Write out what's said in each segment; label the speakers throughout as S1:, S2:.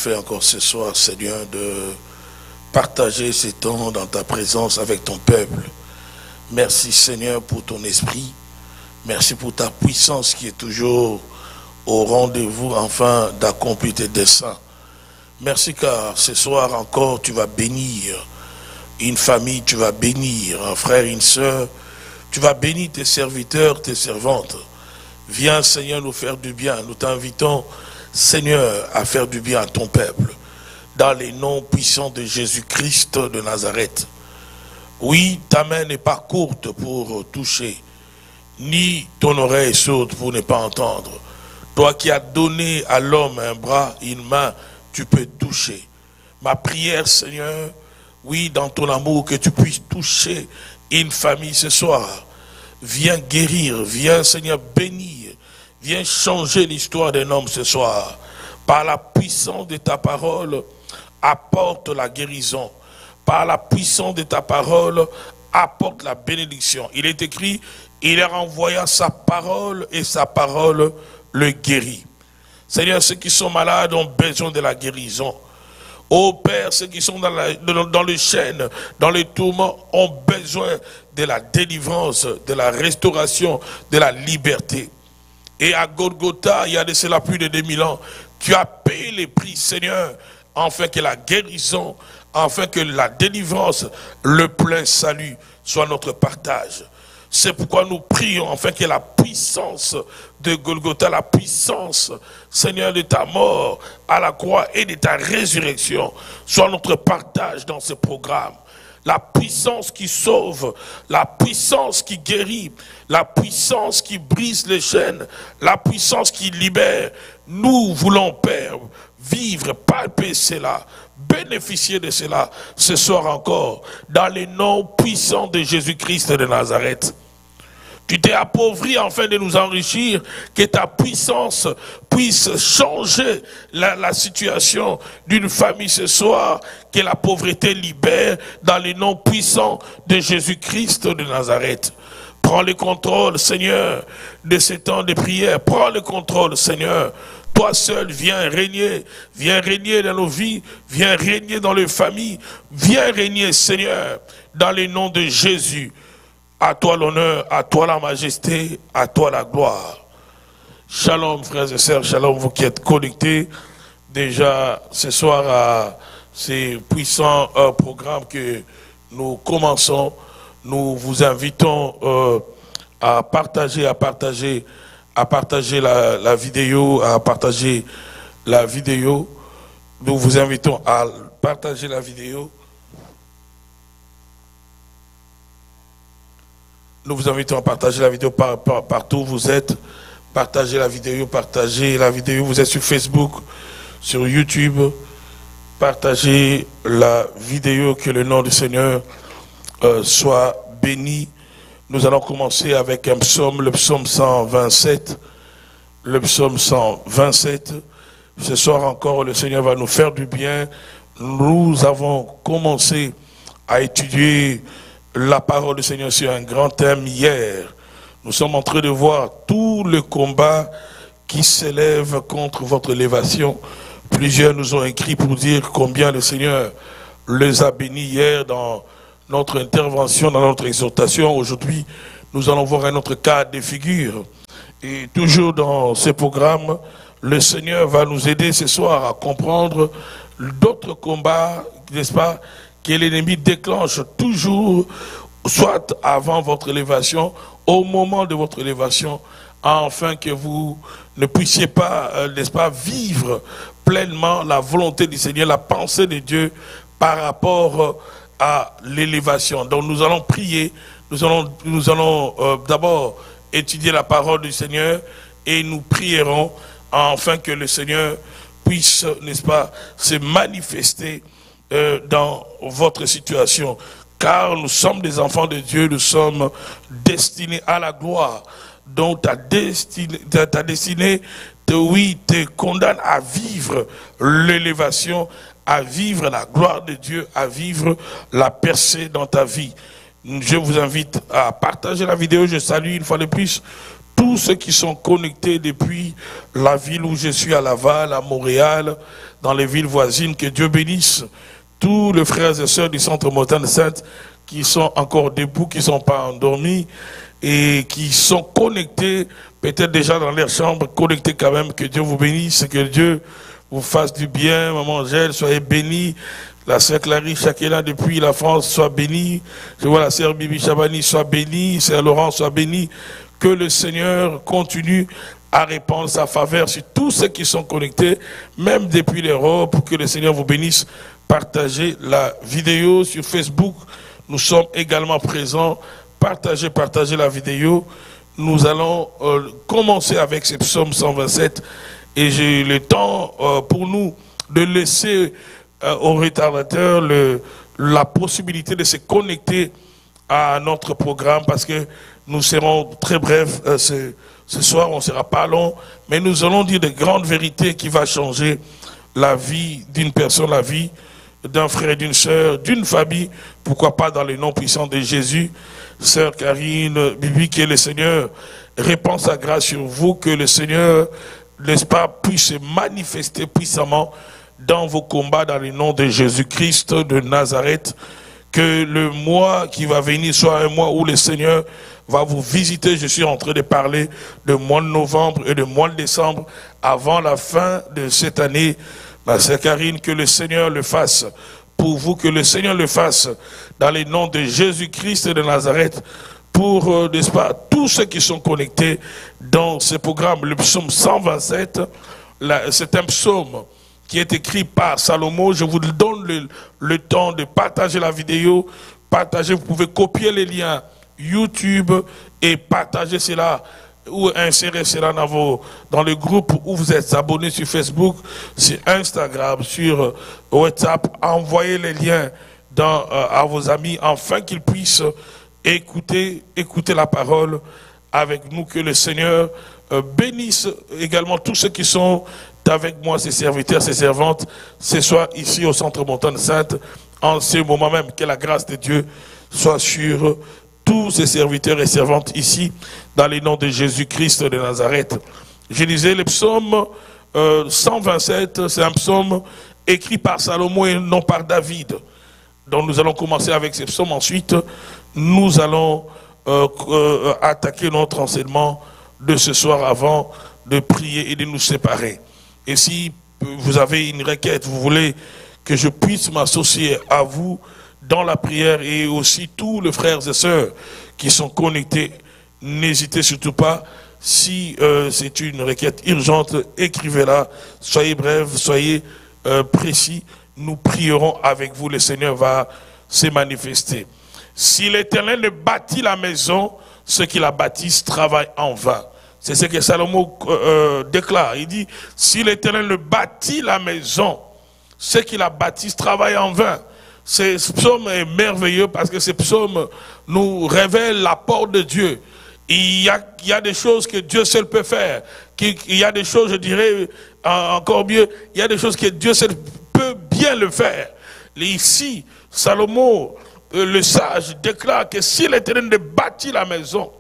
S1: fait encore ce soir, Seigneur, de partager ces temps dans ta présence avec ton peuple. Merci, Seigneur, pour ton esprit. Merci pour ta puissance qui est toujours au rendez-vous, afin d'accomplir tes desseins. Merci car ce soir encore, tu vas bénir une famille, tu vas bénir un frère, une sœur. Tu vas bénir tes serviteurs, tes servantes. Viens, Seigneur, nous faire du bien. Nous t'invitons, Seigneur, à faire du bien à ton peuple. Dans les noms puissants de Jésus-Christ de Nazareth. Oui, ta main n'est pas courte pour toucher, ni ton oreille sourde pour ne pas entendre. Toi qui as donné à l'homme un bras, une main, tu peux toucher. Ma prière, Seigneur, oui, dans ton amour, que tu puisses toucher une famille ce soir. Viens guérir, viens, Seigneur, bénir, viens changer l'histoire d'un homme ce soir. Par la puissance de ta parole, apporte la guérison. Par la puissance de ta parole, apporte la bénédiction. Il est écrit, il leur envoya sa parole et sa parole le guérit. Seigneur, ceux qui sont malades ont besoin de la guérison. Ô Père, ceux qui sont dans les chaînes, dans les tourments, ont besoin de la délivrance, de la restauration, de la liberté. Et à Golgotha, il y a de cela plus de 2000 ans, tu as payé les prix, Seigneur, afin que la guérison, afin que la délivrance, le plein salut soit notre partage. C'est pourquoi nous prions, afin que la puissance de Golgotha, la puissance, Seigneur, de ta mort à la croix et de ta résurrection, soit notre partage dans ce programme. La puissance qui sauve, la puissance qui guérit, la puissance qui brise les chaînes, la puissance qui libère. Nous voulons, Père, vivre, palper cela, bénéficier de cela ce soir encore, dans les noms puissants de Jésus-Christ de Nazareth. Tu t'es appauvri afin de nous enrichir, que ta puissance puisse changer la situation d'une famille ce soir, que la pauvreté libère dans les noms puissants de Jésus-Christ de Nazareth. Prends le contrôle, Seigneur, de ces temps de prière. Prends le contrôle, Seigneur. Toi seul, viens régner dans nos vies, viens régner dans les familles, viens régner, Seigneur, dans les noms de Jésus. À toi l'honneur, à toi la majesté, à toi la gloire. Shalom frères et sœurs, shalom vous qui êtes connectés déjà ce soir à ces puissants programmes que nous commençons. Nous vous invitons à partager la vidéo, à partager la vidéo. Nous vous invitons à partager la vidéo. Nous vous invitons à partager la vidéo partout où vous êtes. Partagez la vidéo, Vous êtes sur Facebook, sur YouTube. Partagez la vidéo, que le nom du Seigneur soit béni. Nous allons commencer avec un psaume, le psaume 127. Le psaume 127. Ce soir encore, le Seigneur va nous faire du bien. Nous avons commencé à étudier la parole du Seigneur sur un grand thème hier. Nous sommes en train de voir tout le combat qui s'élève contre votre élévation. Plusieurs nous ont écrit pour dire combien le Seigneur les a bénis hier dans notre intervention, dans notre exhortation. Aujourd'hui, nous allons voir un autre cas de figure. Et toujours dans ce programme, le Seigneur va nous aider ce soir à comprendre d'autres combats, n'est-ce pas, que l'ennemi déclenche toujours, soit avant votre élévation, au moment de votre élévation, afin que vous ne puissiez pas, n'est-ce pas, vivre pleinement la volonté du Seigneur, la pensée de Dieu par rapport à l'élévation. Donc nous allons prier, nous allons d'abord étudier la parole du Seigneur et nous prierons afin que le Seigneur puisse, n'est-ce pas, se manifester dans votre situation, car nous sommes des enfants de Dieu, nous sommes destinés à la gloire. Donc ta destinée te condamne à vivre l'élévation, à vivre la gloire de Dieu, à vivre la percée dans ta vie. Je vous invite à partager la vidéo. Je salue une fois de plus tous ceux qui sont connectés depuis la ville où je suis, à Laval, à Montréal, dans les villes voisines. Que Dieu bénisse tous les frères et sœurs du Centre Montagne Sainte qui sont encore debout, qui ne sont pas endormis et qui sont connectés, peut-être déjà dans leur chambre, connectés quand même. Que Dieu vous bénisse, que Dieu vous fasse du bien. Maman Angèle, soyez bénie. La sœur Clarisse Chakela depuis la France, soit bénie. Je vois la sœur Bibi Chabani, soit bénie. Sœur Laurent, soit bénie. Que le Seigneur continue à répandre sa faveur sur tous ceux qui sont connectés, même depuis l'Europe. Que le Seigneur vous bénisse. Partagez la vidéo sur Facebook. Nous sommes également présents. Partagez la vidéo. Nous allons commencer avec ce psaume 127. Et j'ai le temps pour nous de laisser aux retardateurs la possibilité de se connecter à notre programme, parce que nous serons très brefs ce soir, on ne sera pas long, mais nous allons dire de grandes vérités qui vont changer la vie d'une personne, la vie d'un frère et d'une sœur, d'une famille, pourquoi pas dans le nom puissant de Jésus. Sœur Karine, Bibi, que le Seigneur répand sa grâce sur vous, que le Seigneur, n'est-ce pas, puisse se manifester puissamment dans vos combats, dans le nom de Jésus-Christ de Nazareth. Que le mois qui va venir soit un mois où le Seigneur va vous visiter. Je suis en train de parler de mois de novembre et de mois de décembre avant la fin de cette année. Ma sœur Karine, que le Seigneur le fasse pour vous, que le Seigneur le fasse dans le nom de Jésus-Christ de Nazareth, pour, n'est-ce pas, tous ceux qui sont connectés dans ce programme. Le psaume 127, c'est un psaume qui est écrit par Salomon. Je vous donne le temps de partager la vidéo, partager, vous pouvez copier les liens YouTube et partager cela ou insérer cela dans le groupe où vous êtes abonnés sur Facebook, sur Instagram, sur WhatsApp. Envoyez les liens à vos amis afin qu'ils puissent écouter la parole avec nous. Que le Seigneur bénisse également tous ceux qui sont avec moi, ses serviteurs, ses servantes, ce soir ici au Centre Montagne Sainte, en ce moment même. Que la grâce de Dieu soit sur tous ses serviteurs et servantes ici, dans le nom de Jésus-Christ de Nazareth. Je disais le psaume 127, c'est un psaume écrit par Salomon et non par David. Donc nous allons commencer avec ce psaume. Ensuite, nous allons attaquer notre enseignement de ce soir avant de prier et de nous séparer. Et si vous avez une requête, vous voulez que je puisse m'associer à vous dans la prière, et aussi tous les frères et sœurs qui sont connectés, n'hésitez surtout pas. Si c'est une requête urgente, écrivez-la. Soyez bref, soyez précis. Nous prierons avec vous. Le Seigneur va se manifester. Si l'Éternel ne bâtit la maison, ceux qui la bâtissent travaillent en vain. C'est ce que Salomon déclare. Il dit, si l'Éternel ne bâtit la maison, ceux qui la bâtissent travaillent en vain. Ce psaume est merveilleux parce que ce psaume nous révèle l'apport de Dieu. Il y a des choses que Dieu seul peut faire. Il y a des choses, je dirais, encore mieux, il y a des choses que Dieu seul peut bien le faire. Et ici, Salomon, le sage, déclare que si l'Éternel ne bâtit la maison,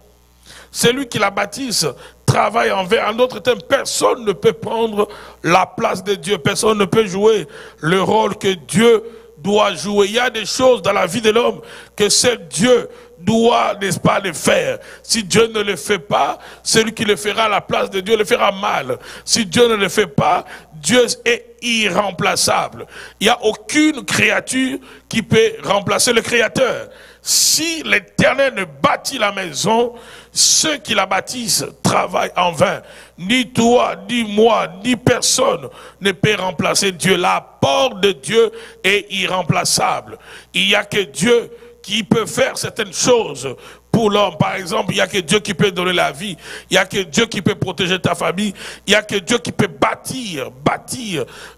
S1: celui qui la bâtisse travaille en vain. En d'autres termes, personne ne peut prendre la place de Dieu. Personne ne peut jouer le rôle que Dieu doit jouer. Il y a des choses dans la vie de l'homme que seul Dieu doit, n'est-ce pas, le faire. Si Dieu ne le fait pas, celui qui le fera à la place de Dieu le fera mal. Si Dieu ne le fait pas, Dieu est irremplaçable. Il n'y a aucune créature qui peut remplacer le Créateur. Si l'Éternel ne bâtit la maison, ceux qui la bâtissent travaillent en vain. Ni toi, ni moi, ni personne ne peut remplacer Dieu. L'apport de Dieu est irremplaçable. Il n'y a que Dieu qui peut faire certaines choses pour l'homme. Par exemple, il n'y a que Dieu qui peut donner la vie. Il n'y a que Dieu qui peut protéger ta famille. Il n'y a que Dieu qui peut bâtir,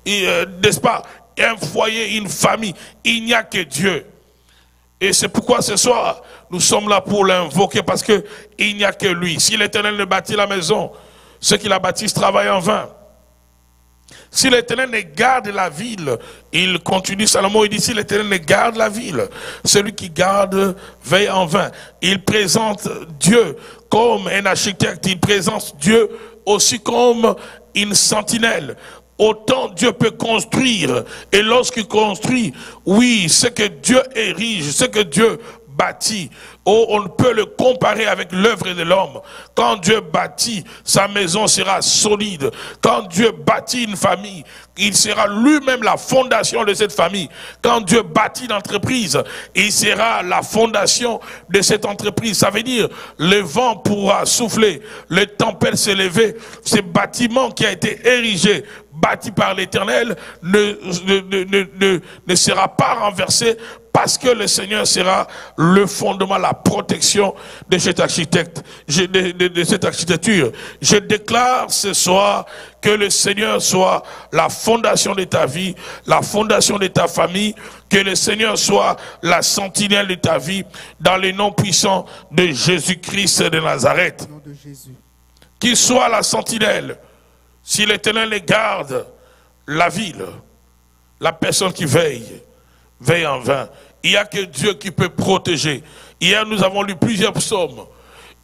S1: n'est-ce pas, un foyer, une famille. Il n'y a que Dieu. Et c'est pourquoi ce soir, nous sommes là pour l'invoquer, parce qu'il n'y a que lui. Si l'Éternel ne bâtit la maison, ceux qui la bâtissent travaillent en vain. Si l'Éternel ne garde la ville, il continue, Salomon, il dit, si l'Éternel ne garde la ville, celui qui garde veille en vain. Il présente Dieu comme un architecte, il présente Dieu aussi comme une sentinelle. Autant Dieu peut construire, et lorsqu'il construit, oui, ce que Dieu érige, ce que Dieu bâtit, oh, on peut le comparer avec l'œuvre de l'homme. Quand Dieu bâtit, sa maison sera solide. Quand Dieu bâtit une famille, il sera lui-même la fondation de cette famille. Quand Dieu bâtit une entreprise, il sera la fondation de cette entreprise. Ça veut dire, le vent pourra souffler, les tempêtes s'élever. Ce bâtiment qui a été érigé, bâti par l'Éternel, ne sera pas renversé, parce que le Seigneur sera le fondement, la protection de cet architecte, de cette architecture. Je déclare ce soir que le Seigneur soit la fondation de ta vie, la fondation de ta famille, que le Seigneur soit la sentinelle de ta vie, dans le nom puissant de Jésus-Christ de Nazareth. Qu'il soit la sentinelle. Si l'Éternel les garde, la ville, la personne qui veille en vain. Il n'y a que Dieu qui peut protéger. Hier, nous avons lu plusieurs psaumes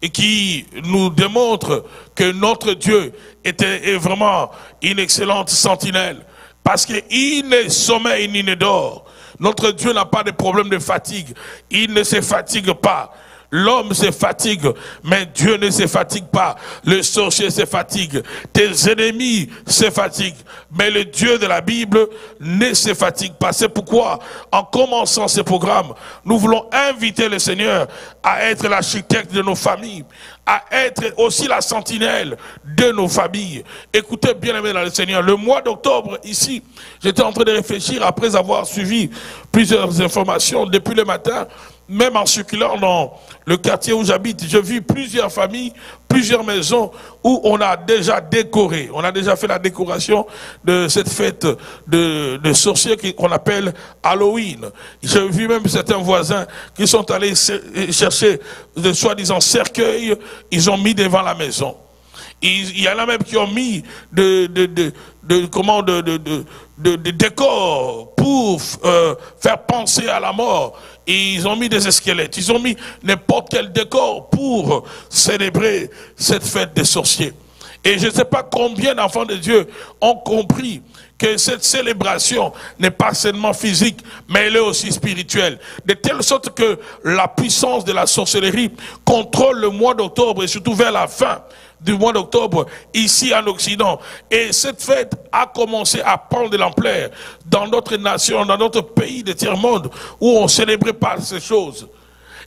S1: et qui nous démontrent que notre Dieu est vraiment une excellente sentinelle. Parce qu'il ne sommeille ni ne dort. Notre Dieu n'a pas de problème de fatigue. Il ne se fatigue pas. L'homme se fatigue, mais Dieu ne se fatigue pas. Le sorcier se fatigue. Tes ennemis se fatiguent. Mais le Dieu de la Bible ne se fatigue pas. C'est pourquoi, en commençant ce programme, nous voulons inviter le Seigneur à être l'architecte de nos familles, à être aussi la sentinelle de nos familles. Écoutez bien aimé dans le Seigneur, le mois d'octobre ici, j'étais en train de réfléchir après avoir suivi plusieurs informations depuis le matin. Même en circulant dans le quartier où j'habite, j'ai vu plusieurs familles, plusieurs maisons où on a déjà décoré. On a déjà fait la décoration de cette fête de sorciers qu'on appelle Halloween. J'ai vu même certains voisins qui sont allés chercher de soi-disant cercueils, ils ont mis devant la maison. Il y en a même qui ont mis des décors pour faire penser à la mort. Ils ont mis des squelettes, ils ont mis n'importe quel décor pour célébrer cette fête des sorciers. Et je ne sais pas combien d'enfants de Dieu ont compris que cette célébration n'est pas seulement physique, mais elle est aussi spirituelle. De telle sorte que la puissance de la sorcellerie contrôle le mois d'octobre et surtout vers la fin du mois d'octobre ici en Occident. Et cette fête a commencé à prendre de l'ampleur dans notre nation, dans notre pays de tiers-monde où on ne célébrait pas ces choses.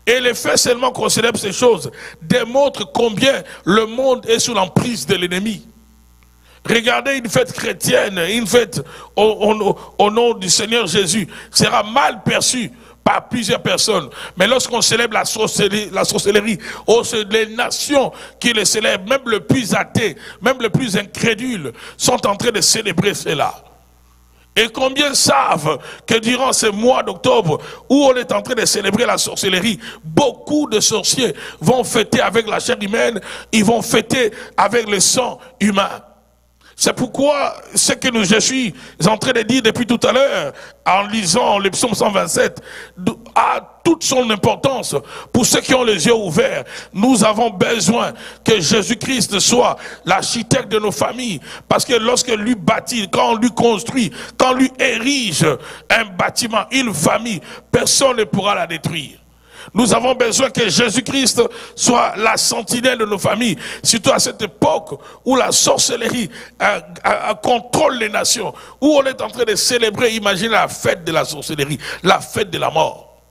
S1: Et le fait seulement qu'on célèbre ces choses démontre combien le monde est sous l'emprise de l'ennemi. Regardez une fête chrétienne, une fête au nom du Seigneur Jésus sera mal perçue par plusieurs personnes. Mais lorsqu'on célèbre la sorcellerie, oh, c'est les nations qui le célèbrent, même le plus athée, même le plus incrédule, sont en train de célébrer cela. Et combien savent que durant ce mois d'octobre, où on est en train de célébrer la sorcellerie, beaucoup de sorciers vont fêter avec la chair humaine, ils vont fêter avec le sang humain. C'est pourquoi ce que je suis en train de dire depuis tout à l'heure, en lisant le psaume 127, a toute son importance pour ceux qui ont les yeux ouverts. Nous avons besoin que Jésus-Christ soit l'architecte de nos familles, parce que lorsque lui bâtit, quand on lui construit, quand on lui érige un bâtiment, une famille, personne ne pourra la détruire. Nous avons besoin que Jésus-Christ soit la sentinelle de nos familles, surtout à cette époque où la sorcellerie contrôle les nations, où on est en train de célébrer, imaginez la fête de la sorcellerie, la fête de la mort.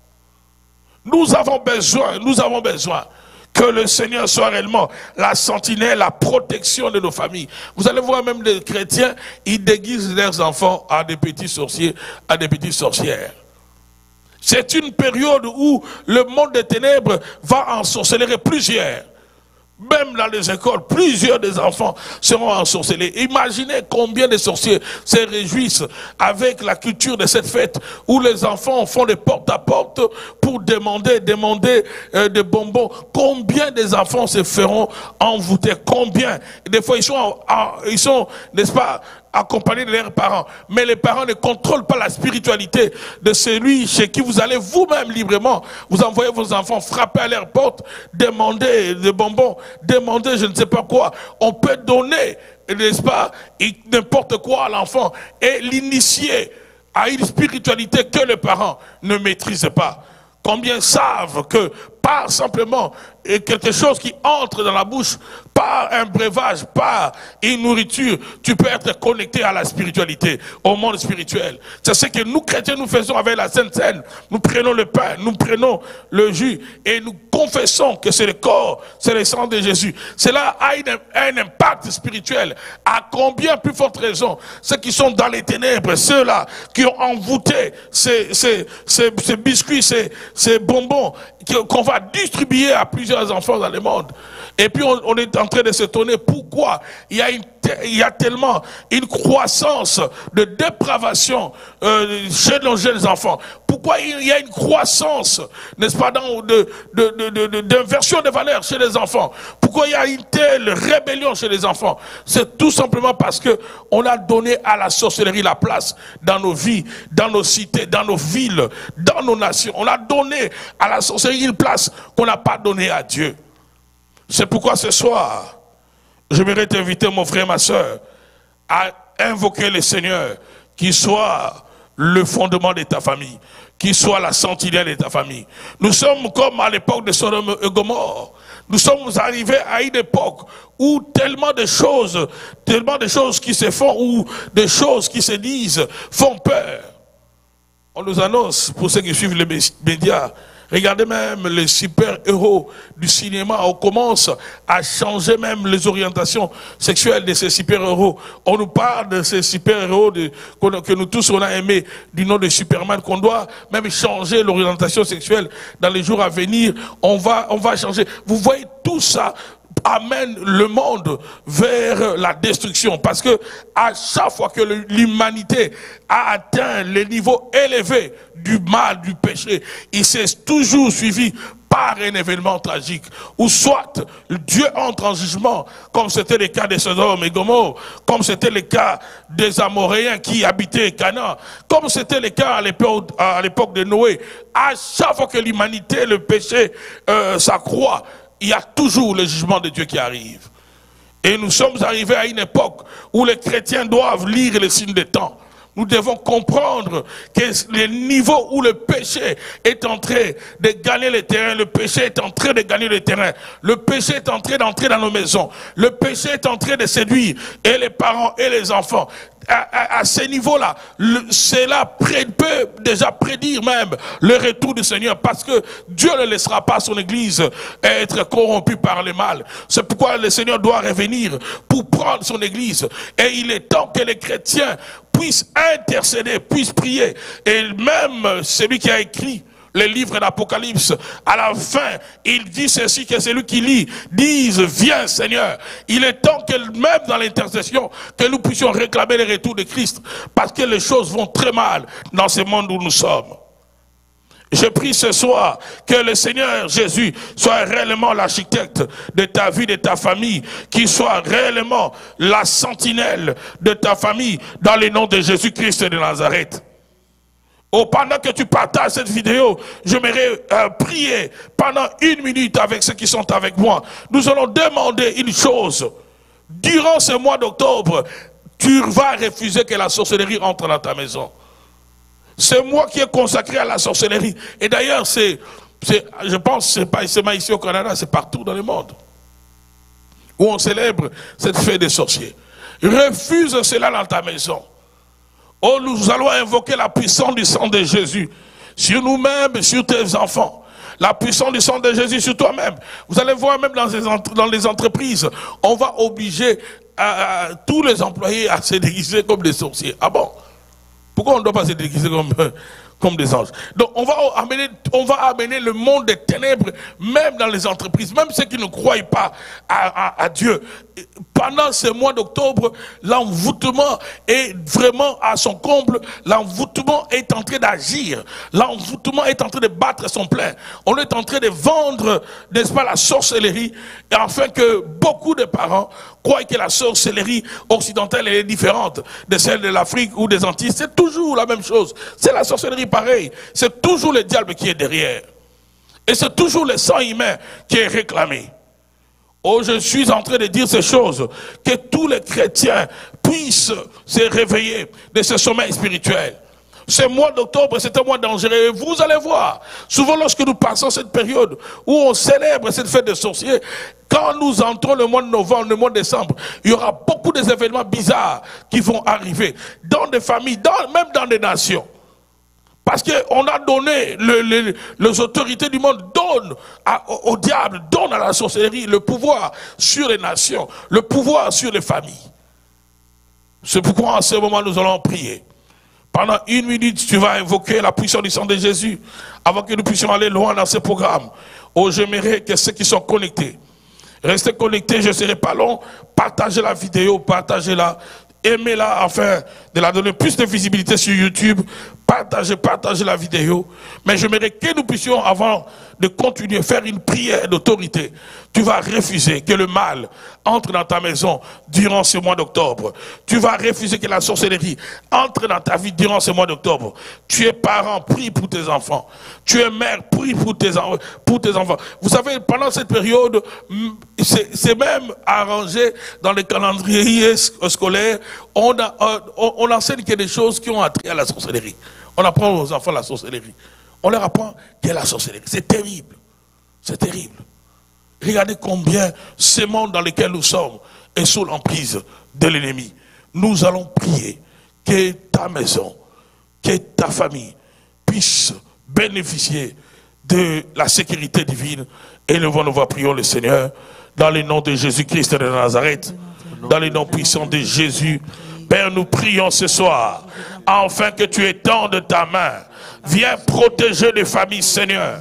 S1: Nous avons besoin que le Seigneur soit réellement la sentinelle, la protection de nos familles. Vous allez voir même les chrétiens, ils déguisent leurs enfants à des petits sorciers, à des petites sorcières. C'est une période où le monde des ténèbres va ensorceler plusieurs. Même dans les écoles, plusieurs des enfants seront ensorcelés. Imaginez combien de sorciers se réjouissent avec la culture de cette fête où les enfants font des porte-à-porte pour demander des bonbons. Combien des enfants se feront envoûter? Combien? Des fois, ils sont, n'est-ce pas, accompagnés de leurs parents. Mais les parents ne contrôlent pas la spiritualité de celui chez qui vous allez vous-même librement. Vous envoyez vos enfants frapper à leur porte, demander des bonbons, demander je ne sais pas quoi. On peut donner, n'est-ce pas, n'importe quoi à l'enfant et l'initier à une spiritualité que les parents ne maîtrisent pas. Combien savent que par simplement quelque chose qui entre dans la bouche, par un breuvage, par une nourriture, tu peux être connecté à la spiritualité, au monde spirituel. C'est ce que nous chrétiens nous faisons avec la Sainte Seine. Nous prenons le pain, nous prenons le jus et nous confessons que c'est le corps, c'est le sang de Jésus. Cela a un impact spirituel. À combien plus forte raison ceux qui sont dans les ténèbres, ceux-là qui ont envoûté ces biscuits, ces bonbons qu'on va distribuer à plusieurs enfants dans le monde. Et puis on est en train de s'étonner pourquoi il y a tellement une croissance de dépravation chez nos jeunes enfants. Pourquoi il y a une croissance, n'est-ce pas, d'inversion des valeurs chez les enfants. Pourquoi il y a une telle rébellion chez les enfants. C'est tout simplement parce que on a donné à la sorcellerie la place dans nos vies, dans nos cités, dans nos villes, dans nos nations. On a donné à la sorcellerie une place qu'on n'a pas donnée à Dieu. C'est pourquoi ce soir, j'aimerais t'inviter, mon frère, ma soeur, à invoquer le Seigneur, qui soit le fondement de ta famille, qui soit la sentinelle de ta famille. Nous sommes comme à l'époque de Sodome et Gomorrhe. Nous sommes arrivés à une époque où tellement de choses qui se font, ou des choses qui se disent, font peur. On nous annonce, pour ceux qui suivent les médias, regardez même les super-héros du cinéma, on commence à changer même les orientations sexuelles de ces super-héros. On nous parle de ces super-héros que nous tous on a aimés, du nom de Superman, qu'on doit même changer l'orientation sexuelle dans les jours à venir. On va changer. Vous voyez, tout ça amène le monde vers la destruction, parce que à chaque fois que l'humanité a atteint les niveaux élevés du mal, du péché, il s'est toujours suivi par un événement tragique, où soit Dieu entre en jugement, comme c'était le cas de Sodome et Gomorrhe, comme c'était le cas des Amoréens qui habitaient Canaan, comme c'était le cas à l'époque de Noé. À chaque fois que l'humanité, le péché s'accroît, il y a toujours le jugement de Dieu qui arrive. Et nous sommes arrivés à une époque où les chrétiens doivent lire les signes des temps. Nous devons comprendre que le niveau où le péché est en train de gagner le terrain, le péché est en train de gagner le terrain, le péché est en train d'entrer dans nos maisons, le péché est en train de séduire et les parents et les enfants. À ce niveau-là, cela peut déjà prédire même le retour du Seigneur, parce que Dieu ne laissera pas son Église être corrompue par le mal. C'est pourquoi le Seigneur doit revenir pour prendre son Église. Et il est temps que les chrétiens puissent intercéder, puissent prier. Et même celui qui a écrit le livre d'Apocalypse, à la fin, il dit ceci, que celui qui lit dise, viens Seigneur. Il est temps que même dans l'intercession, que nous puissions réclamer le retour de Christ, parce que les choses vont très mal dans ce monde où nous sommes. Je prie ce soir que le Seigneur Jésus soit réellement l'architecte de ta vie, de ta famille, qu'il soit réellement la sentinelle de ta famille, dans le nom de Jésus-Christ de Nazareth. Oh, pendant que tu partages cette vidéo, j'aimerais prier pendant 1 minute avec ceux qui sont avec moi. Nous allons demander une chose. Durant ce mois d'octobre, tu vas refuser que la sorcellerie entre dans ta maison. Ce mois qui est consacré à la sorcellerie. Et d'ailleurs, je pense que ce n'est pas seulement ici au Canada, c'est partout dans le monde où on célèbre cette fête des sorciers. Refuse cela dans ta maison. Oh, nous allons invoquer la puissance du sang de Jésus sur nous-mêmes, sur tes enfants. La puissance du sang de Jésus sur toi-même. Vous allez voir même dans les entreprises, on va obliger tous les employés à se déguiser comme des sorciers. Ah bon? Pourquoi on ne doit pas se déguiser comme des anges? Donc on va amener le monde des ténèbres, même dans les entreprises, même ceux qui ne croient pas à Dieu. pendant ce mois d'octobre, l'envoûtement est vraiment à son comble. L'envoûtement est en train d'agir. L'envoûtement est en train de battre son plein. On est en train de vendre, n'est-ce pas, la sorcellerie, afin que beaucoup de parents croient que la sorcellerie occidentale est différente de celle de l'Afrique ou des Antilles. C'est toujours la même chose. C'est la sorcellerie pareille. C'est toujours le diable qui est derrière. Et c'est toujours le sang humain qui est réclamé. Oh, je suis en train de dire ces choses, que tous les chrétiens puissent se réveiller de ce sommeil spirituel. Ce mois d'octobre, c'est un mois dangereux. Vous allez voir, souvent lorsque nous passons cette période où on célèbre cette fête des sorciers, quand nous entrons le mois de novembre, le mois de décembre, il y aura beaucoup d'événements bizarres qui vont arriver dans des familles, même dans des nations. Parce qu'on a donné, les autorités du monde donnent au diable, donnent à la sorcellerie le pouvoir sur les nations, le pouvoir sur les familles. C'est pourquoi en ce moment nous allons prier. Pendant 1 minute, tu vas invoquer la puissance du sang de Jésus avant que nous puissions aller loin dans ce programme. Oh, j'aimerais que ceux qui sont connectés, restez connectés, je ne serai pas long, partagez la vidéo, partagez-la. Aimez-la afin de la donner plus de visibilité sur YouTube. Partagez la vidéo. Mais j'aimerais que nous puissions, avant de continuer, faire une prière d'autorité. Tu vas refuser que le mal entre dans ta maison durant ce mois d'octobre. Tu vas refuser que la sorcellerie entre dans ta vie durant ce mois d'octobre. Tu es parent, prie pour tes enfants. Tu es mère, prie pour tes enfants. Vous savez, pendant cette période, c'est même arrangé dans les calendriers scolaires. On enseigne qu'il y a des choses qui ont attrait à la sorcellerie. On apprend aux enfants la sorcellerie. On leur apprend qu'il y a la sorcellerie. C'est terrible. C'est terrible. Regardez combien ce monde dans lequel nous sommes est sous l'emprise de l'ennemi. Nous allons prier que ta maison, que ta famille puisse bénéficier de la sécurité divine. Et nous prions le Seigneur dans le nom de Jésus-Christ de Nazareth, dans le nom puissant de Jésus. Père, nous prions ce soir, afin que tu étendes ta main. Viens protéger les familles, Seigneur.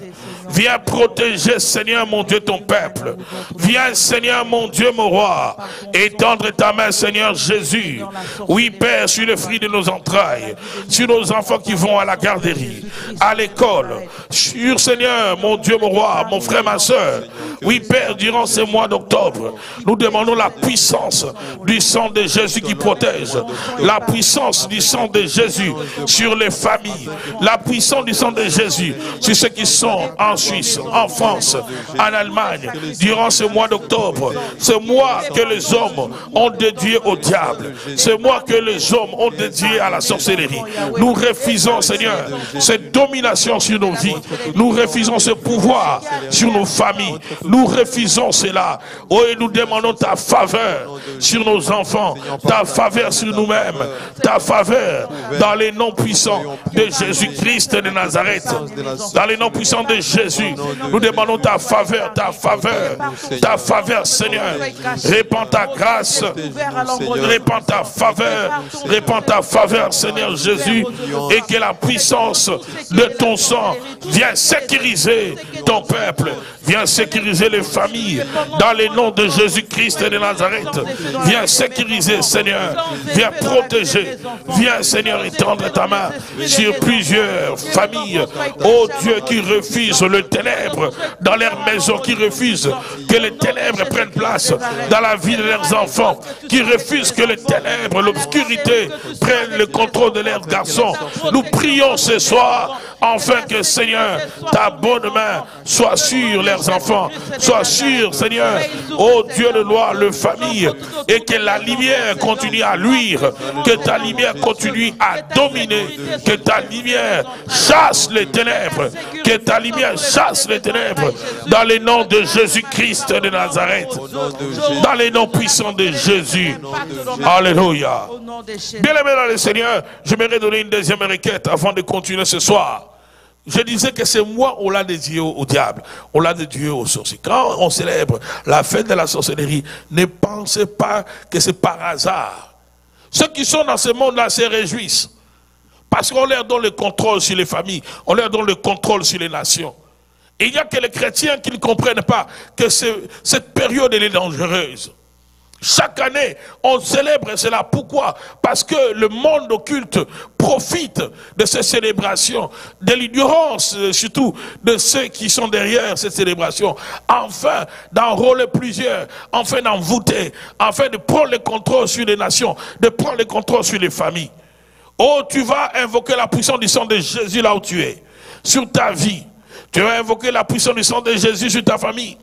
S1: Viens protéger, Seigneur, mon Dieu, ton peuple. Viens, Seigneur, mon Dieu, mon roi. Étendre ta main, Seigneur Jésus. Oui, Père, sur le fruit de nos entrailles, sur nos enfants qui vont à la garderie, à l'école, sur, Seigneur, mon Dieu, mon roi, mon frère, ma soeur. Oui, Père, durant ce mois d'octobre, nous demandons la puissance du sang de Jésus qui protège. La puissance du sang de Jésus sur les familles. La puissance du sang de Jésus sur ceux qui sont en Suisse, en France, en Allemagne, durant ce mois d'octobre. Ce mois que les hommes ont dédié au diable. Ce mois que les hommes ont dédié à la sorcellerie. Nous refusons, Seigneur, cette domination sur nos vies. Nous refusons ce pouvoir sur nos familles. Nous refusons cela. Oh, et nous demandons ta faveur sur nos enfants, ta faveur sur nous-mêmes, ta faveur dans les noms puissants de Jésus-Christ de Nazareth. Dans les noms puissants de Jésus, nous demandons ta faveur, Seigneur. Répands ta grâce, répands ta faveur, Seigneur Jésus, et que la puissance de ton sang vienne sécuriser ton peuple, viens sécuriser les familles, dans les noms de Jésus-Christ de Nazareth. Viens sécuriser, Seigneur, viens protéger, viens, Seigneur, étendre ta main sur plusieurs familles, oh Dieu, qui refusent le ténèbre dans leur maison, qui refusent que les ténèbres prennent place dans la vie de leurs enfants, qui refusent que les ténèbres, l'obscurité prennent le contrôle de leurs garçons. Nous prions ce soir, afin que, Seigneur, ta bonne main soit sur leurs enfants, soit sur, Seigneur, oh Dieu de loi, le famille, et que la lumière continue à luire, que ta lumière continue à dominer, que ta lumière chasse les ténèbres, que ta lumière chasse les ténèbres, dans les noms de Jésus-Christ de Nazareth, dans les noms puissants de Jésus. Alléluia. Bien-aimé dans le Seigneur, j'aimerais donner une deuxième requête avant de continuer ce soir. Je disais que c'est moi, on l'a dédié au diable, on l'a dédié aux sorciers. Quand on célèbre la fête de la sorcellerie, ne pensez pas que c'est par hasard. Ceux qui sont dans ce monde-là se réjouissent. Parce qu'on leur donne le contrôle sur les familles, on leur donne le contrôle sur les nations. Et il n'y a que les chrétiens qui ne comprennent pas que cette période elle est dangereuse. Chaque année, on célèbre cela. Pourquoi? Parce que le monde occulte profite de ces célébrations, de l'ignorance surtout de ceux qui sont derrière ces célébrations, afin d'enrôler plusieurs, afin d'envoûter, afin de prendre le contrôle sur les nations, de prendre le contrôle sur les familles. Oh, tu vas invoquer la puissance du sang de Jésus là où tu es, sur ta vie. Tu vas invoquer la puissance du sang de Jésus sur ta famille.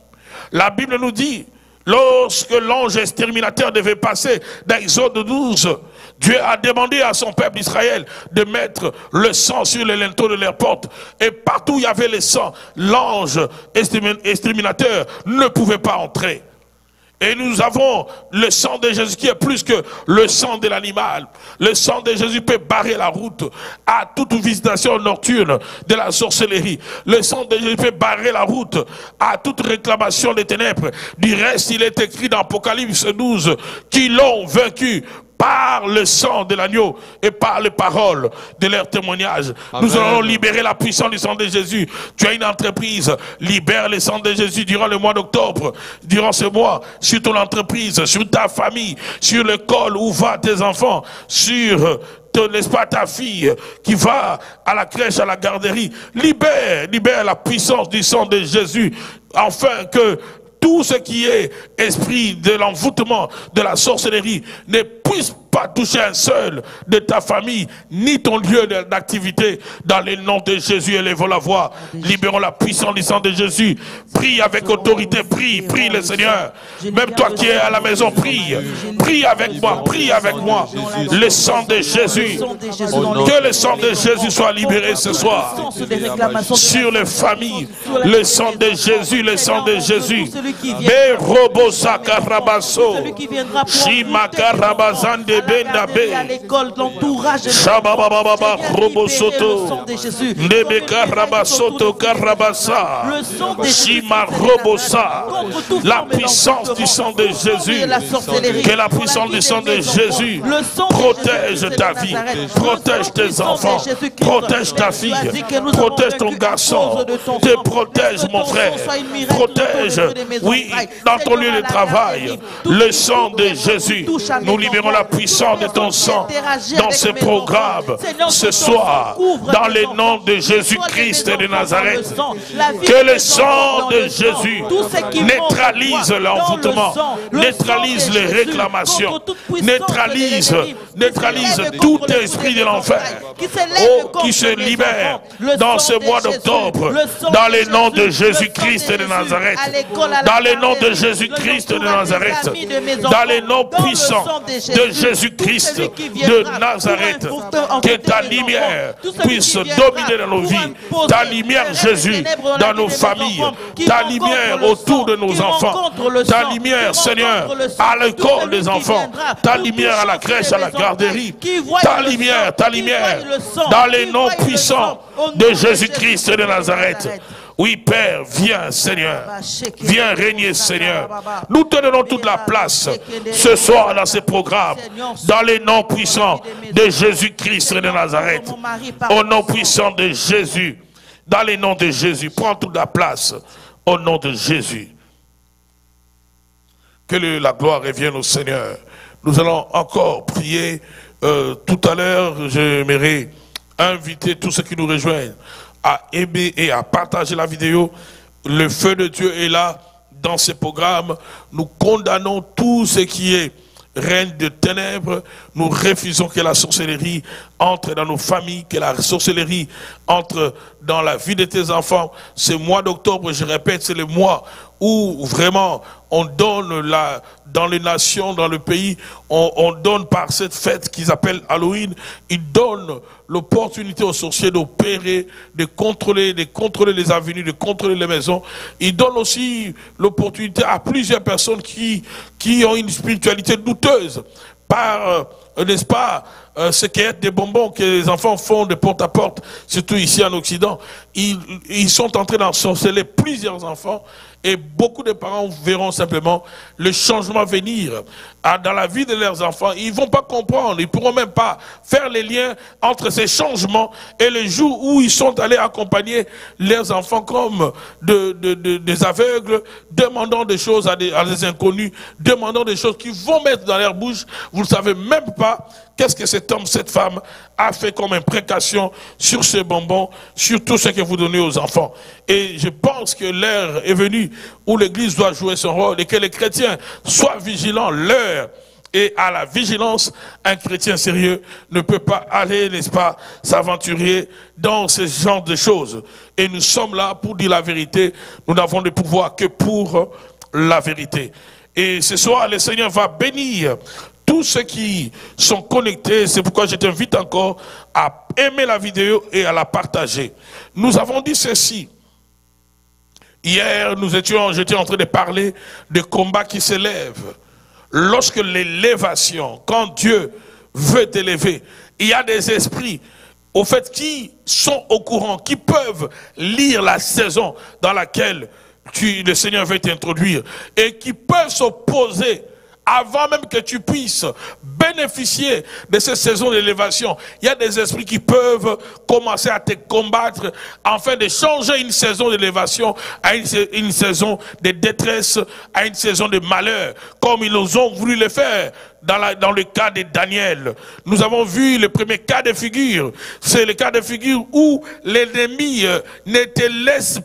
S1: La Bible nous dit, lorsque l'ange exterminateur devait passer dans Exode 12, Dieu a demandé à son peuple Israël de mettre le sang sur les linteaux de leurs portes. Et partout où il y avait le sang, l'ange exterminateur ne pouvait pas entrer. Et nous avons le sang de Jésus qui est plus que le sang de l'animal. Le sang de Jésus peut barrer la route à toute visitation nocturne de la sorcellerie. Le sang de Jésus peut barrer la route à toute réclamation des ténèbres. Du reste, il est écrit dans Apocalypse 12 qu'ils l'ont vaincu par le sang de l'agneau et par les paroles de leur témoignage. Amen. Nous allons libérer la puissance du sang de Jésus. Tu as une entreprise, libère le sang de Jésus durant le mois d'octobre, durant ce mois, sur ton entreprise, sur ta famille, sur l'école où vont tes enfants, sur n'est-ce pas ta fille qui va à la crèche, à la garderie. Libère la puissance du sang de Jésus, afin que tout ce qui est esprit de l'envoûtement, de la sorcellerie, ne puisse pas toucher un seul de ta famille, ni ton lieu d'activité. Dans le nom de Jésus, élevons la voix. Libérons la puissance du sang de Jésus. Prie avec autorité, prie le Seigneur. Même toi qui es à la maison, prie avec moi, prie avec moi. Le sang de Jésus. Que le sang de Jésus soit libéré ce soir. Sur les familles, le sang de Jésus, le sang de Jésus. Berobosa karabaso, Shimakarabazande bendabe,
S2: à l'école, l'entourage de
S1: Shabababa robosoto, Nebekarabasoto karabasa, Shimarobosa. La puissance du sang de Jésus, que la puissance du sang de Jésus protège ta vie, protège tes enfants, protège ta fille, protège ton garçon, te protège mon frère, protège, oui, dans ton lieu de travail, le sang de Jésus. Nous libérons la puissance de ton sang dans ce programme ce soir, dans le nom de Jésus-Christ de Nazareth. Que le sang de Jésus neutralise l'envoûtement, neutralise les réclamations, neutralise tout esprit de l'enfer, qui se libère dans ce mois d'octobre, dans le nom de Jésus-Christ de Nazareth, dans le nom de Jésus-Christ de Nazareth, dans le nom puissant de Jésus-Christ de Nazareth, que ta lumière puisse dominer dans nos vies, ta lumière Jésus dans nos familles, ta lumière autour de nos enfants, ta lumière Seigneur à l'école des enfants, ta lumière à la crèche, à la garderie, ta lumière dans les noms puissants de Jésus-Christ de Nazareth. Oui, Père, viens, Seigneur. Viens régner, Seigneur. Nous te donnons toute la place ce soir dans ce programme, dans les noms puissants de Jésus-Christ de Nazareth. Au nom puissant de Jésus, dans les noms de Jésus, prends toute la place au nom de Jésus. Que la gloire revienne au Seigneur. Nous allons encore prier. Tout à l'heure, j'aimerais inviter tous ceux qui nous rejoignent à aimer et à partager la vidéo. Le feu de Dieu est là dans ce programme. Nous condamnons tout ce qui est règne de ténèbres. Nous refusons que la sorcellerie entre dans nos familles, que la sorcellerie entre dans la vie de tes enfants. Ce mois d'octobre, je répète, c'est le mois où vraiment on donne dans les nations, dans le pays, on donne par cette fête qu'ils appellent Halloween, ils donnent l'opportunité aux sorciers d'opérer, de contrôler les avenues, de contrôler les maisons. Ils donnent aussi l'opportunité à plusieurs personnes qui ont une spiritualité douteuse par, n'est-ce pas, ce qui est des bonbons que les enfants font de porte à porte, surtout ici en Occident. Ils sont en train d'ensorceler plusieurs enfants et beaucoup de parents verront simplement le changement venir dans la vie de leurs enfants. Ils ne vont pas comprendre, ils ne pourront même pas faire les liens entre ces changements et le jour où ils sont allés accompagner leurs enfants comme des aveugles, demandant des choses à des inconnus, demandant des choses qu'ils vont mettre dans leur bouche. Vous ne savez même pas qu'est-ce que cet homme, cette femme a fait comme imprécation sur ces bonbons, sur tout ce que vous donnez aux enfants. Et je pense que l'heure est venue où l'Église doit jouer son rôle et que les chrétiens soient vigilants. L'heure et à la vigilance, un chrétien sérieux ne peut pas aller, n'est-ce pas, s'aventurer dans ce genre de choses. Et nous sommes là pour dire la vérité. Nous n'avons de pouvoir que pour la vérité. Et ce soir, le Seigneur va bénir tous ceux qui sont connectés. C'est pourquoi je t'invite encore à aimer la vidéo et à la partager. Nous avons dit ceci. Hier, j'étais en train de parler de combats qui s'élèvent. Lorsque l'élévation, quand Dieu veut t'élever, il y a des esprits, au fait, qui sont au courant, qui peuvent lire la saison dans laquelle le Seigneur veut t'introduire et qui peuvent s'opposer avant même que tu puisses bénéficier de cette saison d'élévation. Il y a des esprits qui peuvent commencer à te combattre afin de changer une saison d'élévation à une saison de détresse, à une saison de malheur, comme ils ont voulu le faire dans le cas de Daniel. Nous avons vu le premier cas de figure. C'est le cas de figure où l'ennemi ne te laisse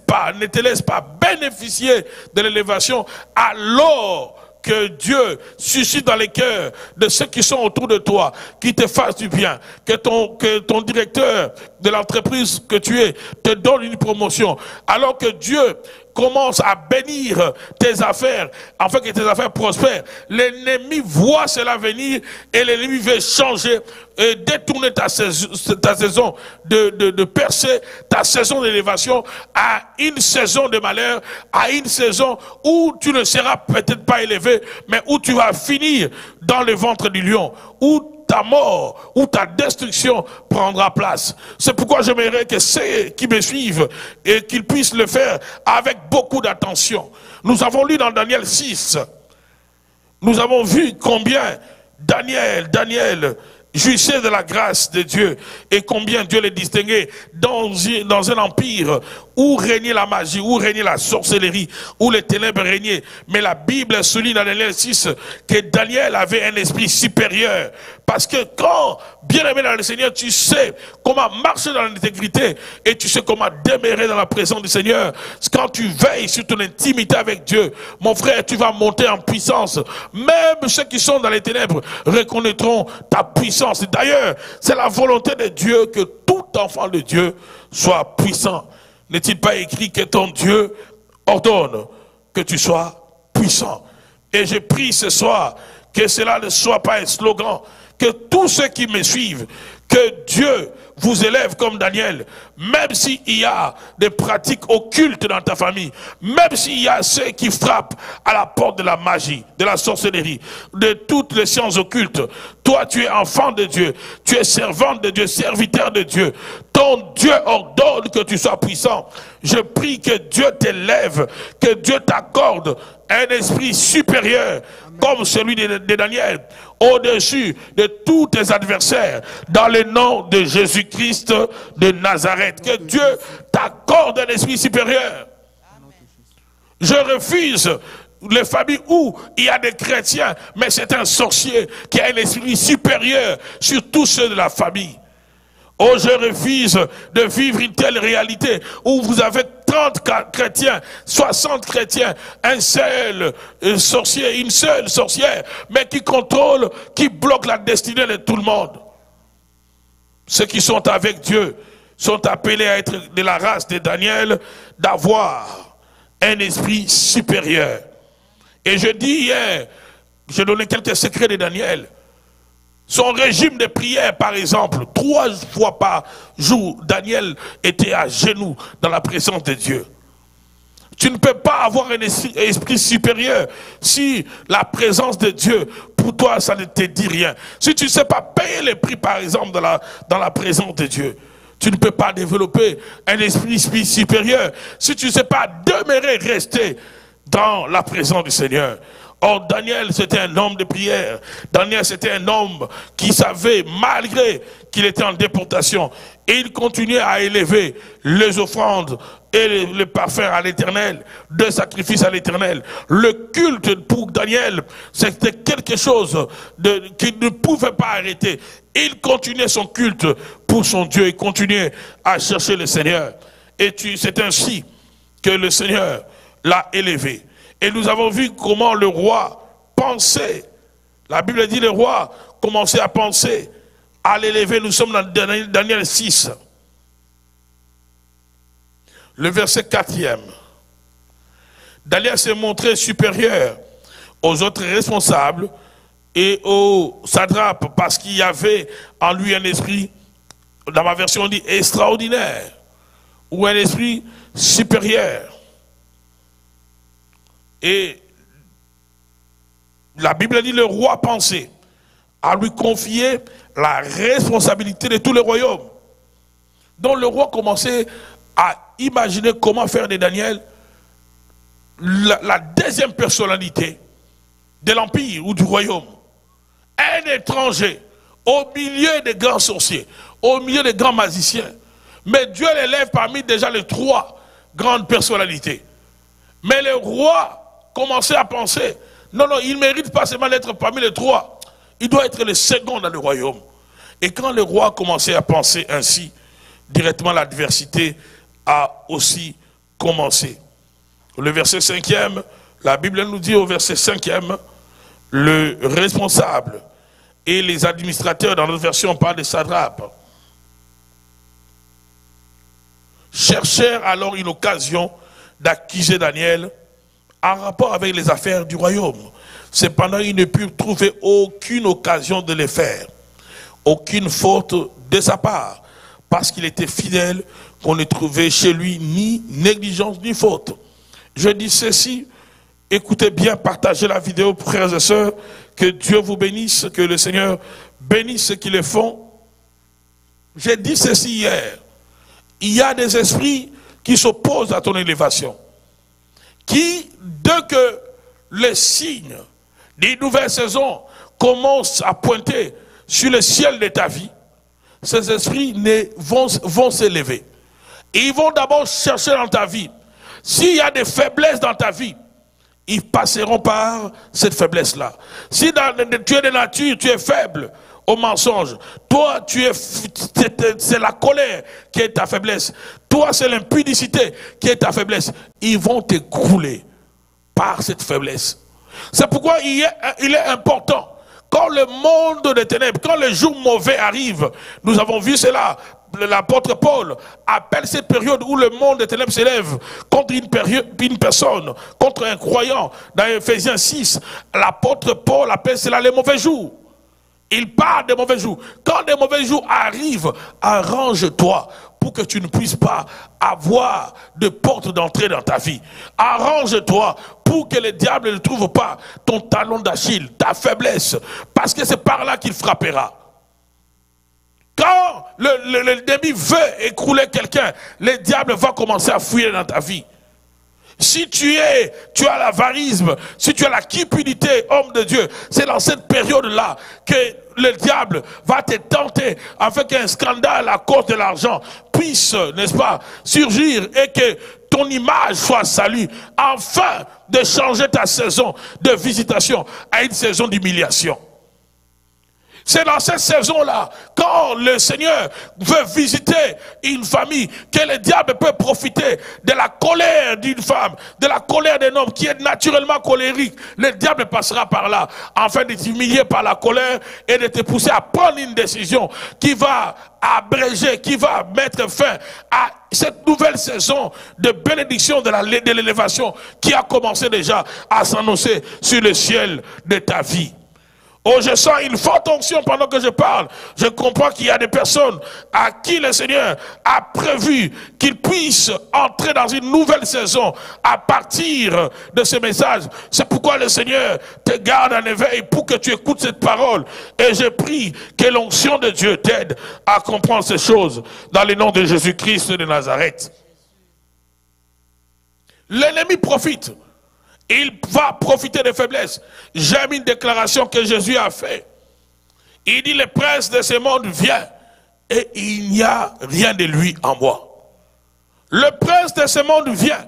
S1: pas bénéficier de l'élévation alors que Dieu suscite dans les cœurs de ceux qui sont autour de toi, qui te fassent du bien, que ton directeur de l'entreprise que tu es te donne une promotion, alors que Dieu commence à bénir tes affaires, afin que tes affaires prospèrent. L'ennemi voit cela venir et l'ennemi veut changer et détourner ta saison de percée, ta saison d'élévation à une saison de malheur, à une saison où tu ne seras peut-être pas élevé, mais où tu vas finir dans le ventre du lion, où ta mort ou ta destruction prendra place. C'est pourquoi j'aimerais que ceux qui me suivent et qu'ils puissent le faire avec beaucoup d'attention. Nous avons lu dans Daniel 6, nous avons vu combien Daniel jouissait de la grâce de Dieu et combien Dieu les distinguait dans un empire où régnait la magie, où régnait la sorcellerie, où les ténèbres régnaient. Mais la Bible souligne dans Daniel 6 que Daniel avait un esprit supérieur. Parce que quand, bien aimé dans le Seigneur, tu sais comment marcher dans l'intégrité et tu sais comment demeurer dans la présence du Seigneur. Quand tu veilles sur ton intimité avec Dieu, mon frère, tu vas monter en puissance. Même ceux qui sont dans les ténèbres reconnaîtront ta puissance. D'ailleurs, c'est la volonté de Dieu que tout enfant de Dieu soit puissant. N'est-il pas écrit que ton Dieu ordonne que tu sois puissant? Et je prie ce soir que cela ne soit pas un slogan, que tous ceux qui me suivent, que Dieu vous élève comme Daniel, même s'il y a des pratiques occultes dans ta famille, même s'il y a ceux qui frappent à la porte de la magie, de la sorcellerie, de toutes les sciences occultes. Toi, tu es enfant de Dieu, tu es servante de Dieu, serviteur de Dieu. Ton Dieu ordonne que tu sois puissant. Je prie que Dieu t'élève, que Dieu t'accorde un esprit supérieur, comme celui de Daniel, au-dessus de tous tes adversaires, dans le nom de Jésus-Christ de Nazareth. Que Dieu t'accorde un esprit supérieur. Je refuse les familles où il y a des chrétiens, mais c'est un sorcier qui a un esprit supérieur sur tous ceux de la famille. Oh, je refuse de vivre une telle réalité où vous avez 30 chrétiens, 60 chrétiens, un seul sorcier, une seule sorcière, mais qui contrôle, qui bloque la destinée de tout le monde. Ceux qui sont avec Dieu sont appelés à être de la race de Daniel, d'avoir un esprit supérieur. Et je dis hier, j'ai donné quelques secrets de Daniel. Son régime de prière, par exemple, 3 fois par jour, Daniel était à genoux dans la présence de Dieu. Tu ne peux pas avoir un esprit supérieur si la présence de Dieu, pour toi, ça ne te dit rien. Si tu ne sais pas payer les prix, par exemple, dans la présence de Dieu, tu ne peux pas développer un esprit supérieur. Si tu ne sais pas demeurer, rester dans la présence du Seigneur. Or, Daniel, c'était un homme de prière. Daniel, c'était un homme qui savait, malgré qu'il était en déportation, et il continuait à élever les offrandes et les parfums à l'Éternel, de sacrifices à l'Éternel. Le culte pour Daniel, c'était quelque chose qu'il ne pouvait pas arrêter. Il continuait son culte pour son Dieu, il continuait à chercher le Seigneur. Et c'est ainsi que le Seigneur l'a élevé. Et nous avons vu comment le roi pensait. La Bible dit le roi commençait à penser, à l'élever. Nous sommes dans Daniel 6. Le verset 4e. Daniel s'est montré supérieur aux autres responsables et aux satrapes parce qu'il y avait en lui un esprit, dans ma version on dit extraordinaire, ou un esprit supérieur. Et la Bible dit le roi pensait à lui confier la responsabilité de tous les royaumes. Donc le roi commençait à imaginer comment faire de Daniel la deuxième personnalité de l'empire ou du royaume. Un étranger au milieu des grands sorciers, au milieu des grands magiciens. Mais Dieu l'élève parmi déjà les 3 grandes personnalités. Mais le roi commençait à penser, non, il ne mérite pas seulement d'être parmi les 3. Il doit être le second dans le royaume. Et quand le roi commençait à penser ainsi, directement l'adversité a aussi commencé. Le verset 5e, la Bible nous dit au verset 5e, le responsable et les administrateurs, dans notre version on parle des satrapes, cherchèrent alors une occasion d'accuser Daniel en rapport avec les affaires du royaume. Cependant, ils ne purent trouver aucune occasion de les faire, aucune faute de sa part, parce qu'il était fidèle, qu'on ne trouvait chez lui ni négligence ni faute. Je dis ceci, écoutez bien, partagez la vidéo, frères et sœurs, que Dieu vous bénisse, que le Seigneur bénisse ceux qui le font. J'ai dit ceci hier, il y a des esprits qui s'opposent à ton élévation, qui, dès que les signes des nouvelles saisons commencent à pointer sur le ciel de ta vie, ces esprits vont s'élever. Et ils vont d'abord chercher dans ta vie. S'il y a des faiblesses dans ta vie, ils passeront par cette faiblesse-là. Si tu es de nature, tu es faible au mensonge, toi, c'est la colère qui est ta faiblesse. Toi, c'est l'impudicité qui est ta faiblesse. Ils vont t'écrouler par cette faiblesse. C'est pourquoi il est important, quand le monde des ténèbres, quand le jour mauvais arrive, nous avons vu cela, l'apôtre Paul appelle cette période où le monde des ténèbres s'élève contre une personne, contre un croyant. Dans Ephésiens 6, l'apôtre Paul appelle cela les mauvais jours. Il parle des mauvais jours. Quand des mauvais jours arrivent, arrange-toi pour que tu ne puisses pas avoir de porte d'entrée dans ta vie. Arrange-toi pour que le diable ne trouve pas ton talon d'Achille, ta faiblesse, parce que c'est par là qu'il frappera. Quand l'ennemi veut écrouler quelqu'un, le diable va commencer à fouiller dans ta vie. Si tu as l'avarisme, si tu as la cupidité, homme de Dieu, c'est dans cette période-là que le diable va te tenter afin qu'un scandale à cause de l'argent puisse, n'est-ce pas, surgir et que ton image soit salie, afin de changer ta saison de visitation à une saison d'humiliation. C'est dans cette saison-là, quand le Seigneur veut visiter une famille, que le diable peut profiter de la colère d'une femme, de la colère d'un homme qui est naturellement colérique. Le diable passera par là, afin de t'humilier par la colère et de te pousser à prendre une décision qui va abréger, qui va mettre fin à cette nouvelle saison de bénédiction de l'élévation qui a commencé déjà à s'annoncer sur le ciel de ta vie. Oh, je sens une forte onction pendant que je parle. Je comprends qu'il y a des personnes à qui le Seigneur a prévu qu'ils puissent entrer dans une nouvelle saison à partir de ce message. C'est pourquoi le Seigneur te garde en éveil pour que tu écoutes cette parole. Et je prie que l'onction de Dieu t'aide à comprendre ces choses dans le nom de Jésus-Christ de Nazareth. L'ennemi profite. Il va profiter des faiblesses. J'aime une déclaration que Jésus a faite. Il dit, le prince de ce monde vient et il n'y a rien de lui en moi. Le prince de ce monde vient.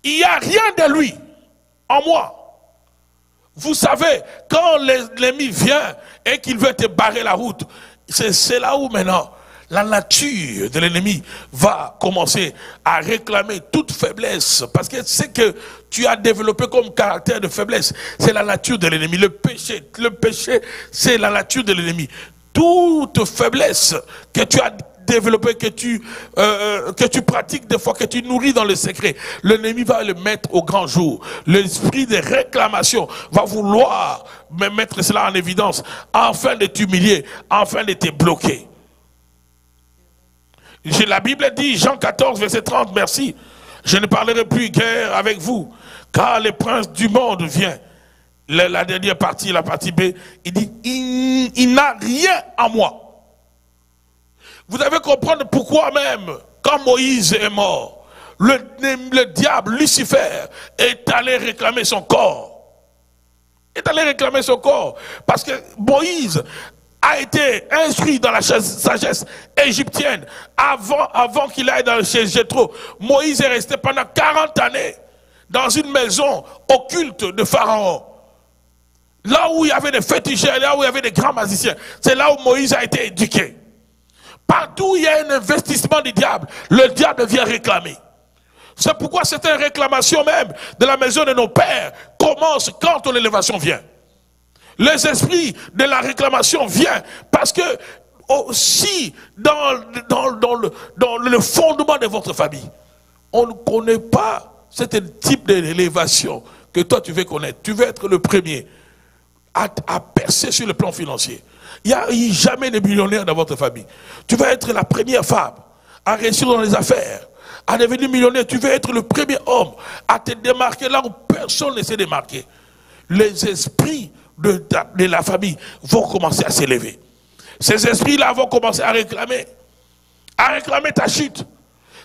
S1: Il n'y a rien de lui en moi. Vous savez, quand l'ennemi vient et qu'il veut te barrer la route, c'est là où maintenant la nature de l'ennemi va commencer à réclamer toute faiblesse. Parce que c'est que tu as développé comme caractère de faiblesse. C'est la nature de l'ennemi. Le péché, c'est la nature de l'ennemi. Toute faiblesse que tu as développée, que tu pratiques des fois, que tu nourris dans le secret, l'ennemi va le mettre au grand jour. L'esprit de réclamation va vouloir mettre cela en évidence, afin de t'humilier, afin de te bloquer. La Bible dit, Jean 14, verset 30, merci. Je ne parlerai plus guère avec vous, car le prince du monde vient. La dernière partie, la partie B, il dit, il n'a rien en moi. Vous devez comprendre pourquoi même, quand Moïse est mort, le diable, Lucifer, est allé réclamer son corps. Est allé réclamer son corps. Parce que Moïse a été instruit dans la sagesse égyptienne avant qu'il aille chez Jéthro. Moïse est resté pendant 40 années dans une maison occulte de Pharaon. Là où il y avait des féticheurs, là où il y avait des grands magiciens. C'est là où Moïse a été éduqué. Partout où il y a un investissement du diable, le diable vient réclamer. C'est pourquoi cette réclamation même de la maison de nos pères commence quand l'élévation vient. Les esprits de la réclamation viennent parce que aussi dans le fondement de votre famille, on ne connaît pas ce type d'élévation que toi tu veux connaître. Tu veux être le premier à percer sur le plan financier. Il n'y a jamais de millionnaire dans votre famille. Tu vas être la première femme à réussir dans les affaires, à devenir millionnaire. Tu veux être le premier homme à te démarquer là où personne ne s'est démarqué. Les esprits de la famille vont commencer à s'élever. Ces esprits-là vont commencer à réclamer ta chute.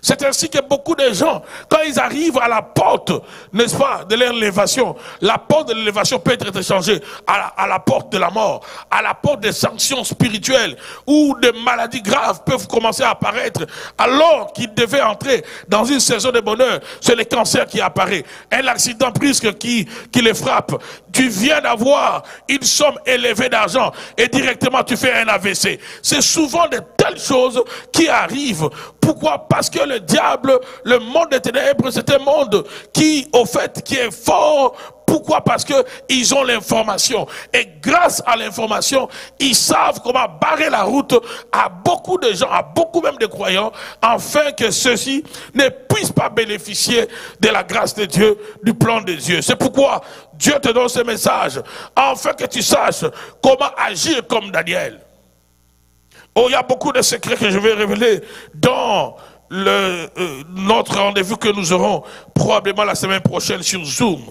S1: C'est ainsi que beaucoup de gens, quand ils arrivent à la porte, n'est-ce pas, de l'élévation, la porte de l'élévation peut être échangée à la porte de la mort, à la porte des sanctions spirituelles, où des maladies graves peuvent commencer à apparaître, alors qu'ils devaient entrer dans une saison de bonheur. C'est le cancer qui apparaît, un accident brusque qui les frappe. Tu viens d'avoir une somme élevée d'argent et directement tu fais un AVC. C'est souvent de telles choses qui arrivent. Pourquoi? Parce que le diable, le monde des ténèbres, c'est un monde qui, au fait, qui est fort. Pourquoi? Parce que ils ont l'information. Et grâce à l'information, ils savent comment barrer la route à beaucoup de gens, à beaucoup même de croyants, afin que ceux-ci ne puissent pas bénéficier de la grâce de Dieu, du plan de Dieu. C'est pourquoi Dieu te donne ce message, afin que tu saches comment agir comme Daniel. Oh, il y a beaucoup de secrets que je vais révéler dans notre rendez-vous que nous aurons probablement la semaine prochaine sur Zoom.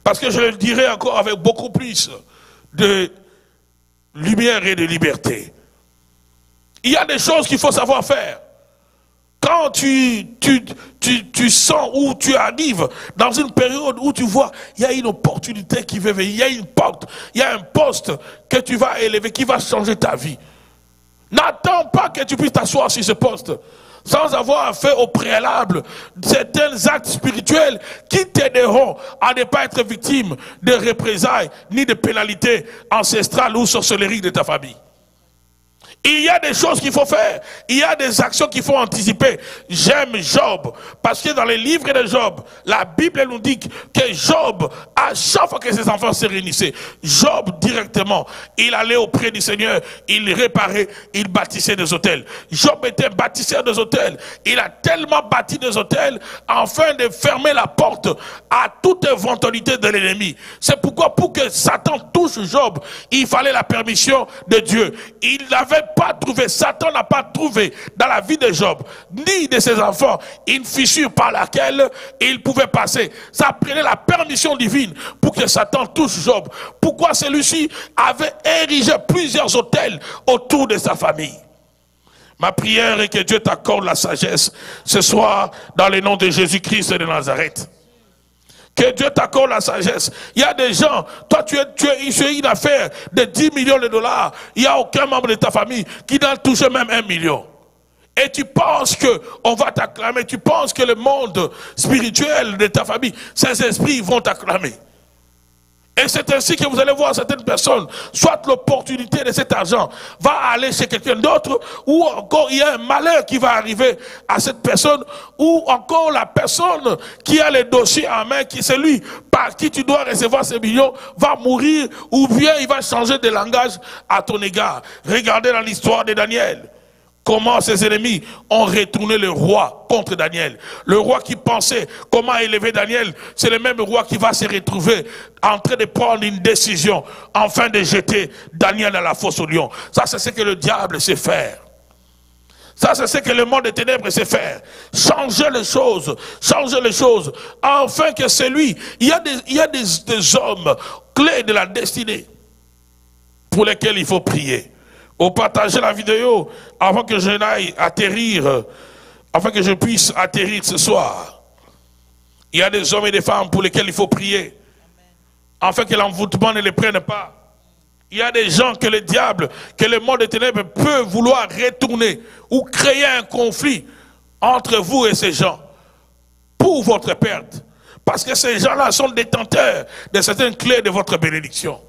S1: Parce que je le dirai encore avec beaucoup plus de lumière et de liberté. Il y a des choses qu'il faut savoir faire. Quand tu sens où tu arrives dans une période où tu vois, il y a une opportunité qui veut venir, il y a une porte, il y a un poste que tu vas élever, qui va changer ta vie. N'attends pas que tu puisses t'asseoir sur ce poste sans avoir fait au préalable certains actes spirituels qui t'aideront à ne pas être victime de représailles ni de pénalités ancestrales ou sorcelleries de ta famille. Il y a des choses qu'il faut faire. Il y a des actions qu'il faut anticiper. J'aime Job. Parce que dans les livres de Job, la Bible nous dit que Job, à chaque fois que ses enfants se réunissaient, Job directement, il allait auprès du Seigneur, il réparait, il bâtissait des hôtels. Job était bâtisseur des hôtels. Il a tellement bâti des hôtels afin de fermer la porte à toute éventualité de l'ennemi. C'est pourquoi pour que Satan touche Job, il fallait la permission de Dieu. Il n'avait pas trouvé, Satan n'a pas trouvé dans la vie de Job, ni de ses enfants, une fissure par laquelle il pouvait passer. Ça prenait la permission divine pour que Satan touche Job. Pourquoi celui-ci avait érigé plusieurs hôtels autour de sa famille? Ma prière est que Dieu t'accorde la sagesse ce soir dans le nom de Jésus-Christ de Nazareth. Que Dieu t'accorde la sagesse. Il y a des gens, toi tu es une affaire de 10 millions de dollars. Il n'y a aucun membre de ta famille qui n'a touché même 1 million. Et tu penses qu'on va t'acclamer. Tu penses que le monde spirituel de ta famille, ces esprits vont t'acclamer. Et c'est ainsi que vous allez voir certaines personnes, soit l'opportunité de cet argent va aller chez quelqu'un d'autre, ou encore il y a un malheur qui va arriver à cette personne, ou encore la personne qui a les dossiers en main, qui c'est lui par qui tu dois recevoir ces millions, va mourir, ou bien il va changer de langage à ton égard. Regardez dans l'histoire de Daniel. Comment ses ennemis ont retourné le roi contre Daniel. Le roi qui pensait comment élever Daniel, c'est le même roi qui va se retrouver en train de prendre une décision, afin de jeter Daniel dans la fosse au lion. Ça, c'est ce que le diable sait faire. Ça, c'est ce que le monde des ténèbres sait faire. Changer les choses, afin que celui, il y a des hommes clés de la destinée pour lesquels il faut prier. Ou partager la vidéo avant que je n'aille atterrir, afin que je puisse atterrir ce soir. Il y a des hommes et des femmes pour lesquels il faut prier, afin que l'envoûtement ne les prenne pas. Il y a des gens que le diable, que le monde des ténèbres peut vouloir retourner ou créer un conflit entre vous et ces gens pour votre perte. Parce que ces gens-là sont détenteurs de certaines clés de votre bénédiction.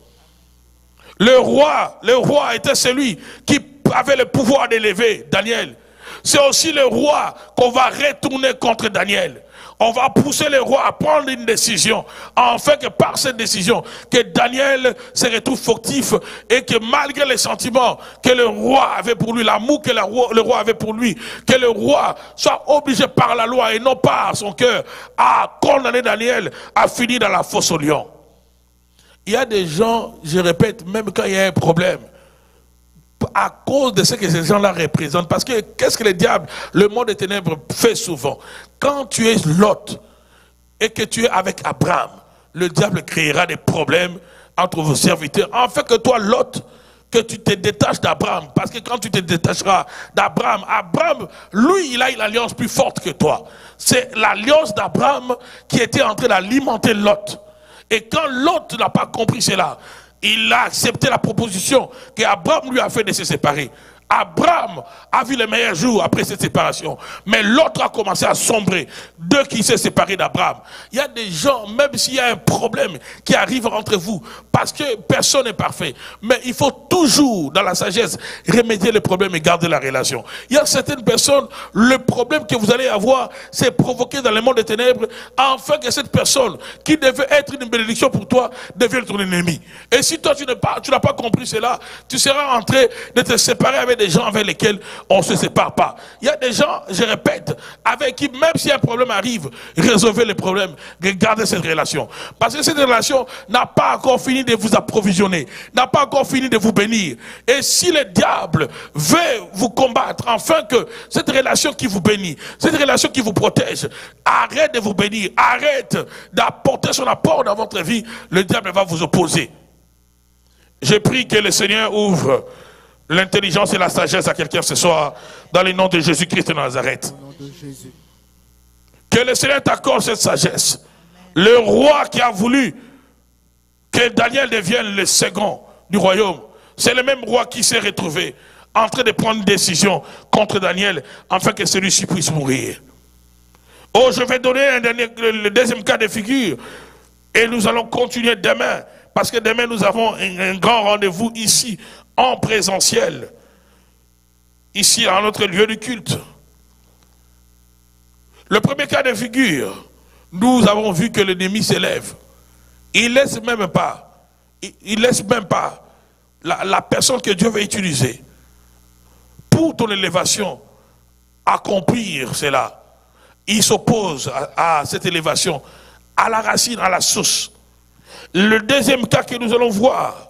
S1: Le roi était celui qui avait le pouvoir d'élever Daniel. C'est aussi le roi qu'on va retourner contre Daniel. On va pousser le roi à prendre une décision, afin que par cette décision, que Daniel se retrouve fautif et que malgré les sentiments que le roi avait pour lui, l'amour que le roi avait pour lui, que le roi soit obligé par la loi et non par son cœur à condamner Daniel à finir dans la fosse au lion. Il y a des gens, je répète, même quand il y a un problème, à cause de ce que ces gens-là représentent, parce que qu'est-ce que le diable, le monde des ténèbres fait souvent? Quand tu es Lot et que tu es avec Abraham, le diable créera des problèmes entre vos serviteurs. En fait que toi, Lot, que tu te détaches d'Abraham, parce que quand tu te détacheras d'Abraham, Abraham, lui, il a une alliance plus forte que toi. C'est l'alliance d'Abraham qui était en train d'alimenter Lot. Et quand Lot n'a pas compris cela, il a accepté la proposition qu'Abraham lui a fait de se séparer. Abraham a vu les meilleurs jours après cette séparation. Mais l'autre a commencé à sombrer d'eux qui s'est séparé d'Abraham. Il y a des gens, même s'il y a un problème qui arrive entre vous, parce que personne n'est parfait, mais il faut toujours, dans la sagesse, remédier le problème et garder la relation. Il y a certaines personnes, le problème que vous allez avoir, c'est provoqué dans le monde des ténèbres, afin que cette personne, qui devait être une bénédiction pour toi, devienne ton ennemi. Et si toi, tu n'as pas compris cela, tu seras en train de te séparer avec des gens avec lesquels on ne se sépare pas. Il y a des gens, je répète, avec qui, même si un problème arrive, résolvez le problème, gardez cette relation. Parce que cette relation n'a pas encore fini de vous approvisionner, n'a pas encore fini de vous bénir. Et si le diable veut vous combattre, afin que cette relation qui vous bénit, cette relation qui vous protège, arrête de vous bénir, arrête d'apporter son apport dans votre vie, le diable va vous opposer. Je prie que le Seigneur ouvre l'intelligence et la sagesse à quelqu'un ce soir, dans le nom de Jésus-Christ de Nazareth. Que le Seigneur t'accorde cette sagesse. Le roi qui a voulu que Daniel devienne le second du royaume, c'est le même roi qui s'est retrouvé en train de prendre une décision contre Daniel, afin que celui-ci puisse mourir. Oh, je vais donner le deuxième cas de figure, et nous allons continuer demain, parce que demain nous avons un grand rendez-vous ici, en présentiel. ici à notre lieu de culte. Le premier cas de figure, nous avons vu que l'ennemi s'élève. Il laisse même pas la personne que Dieu va utiliser pour ton élévation accomplir cela. Il s'oppose à cette élévation, à la racine, à la source. Le deuxième cas que nous allons voir,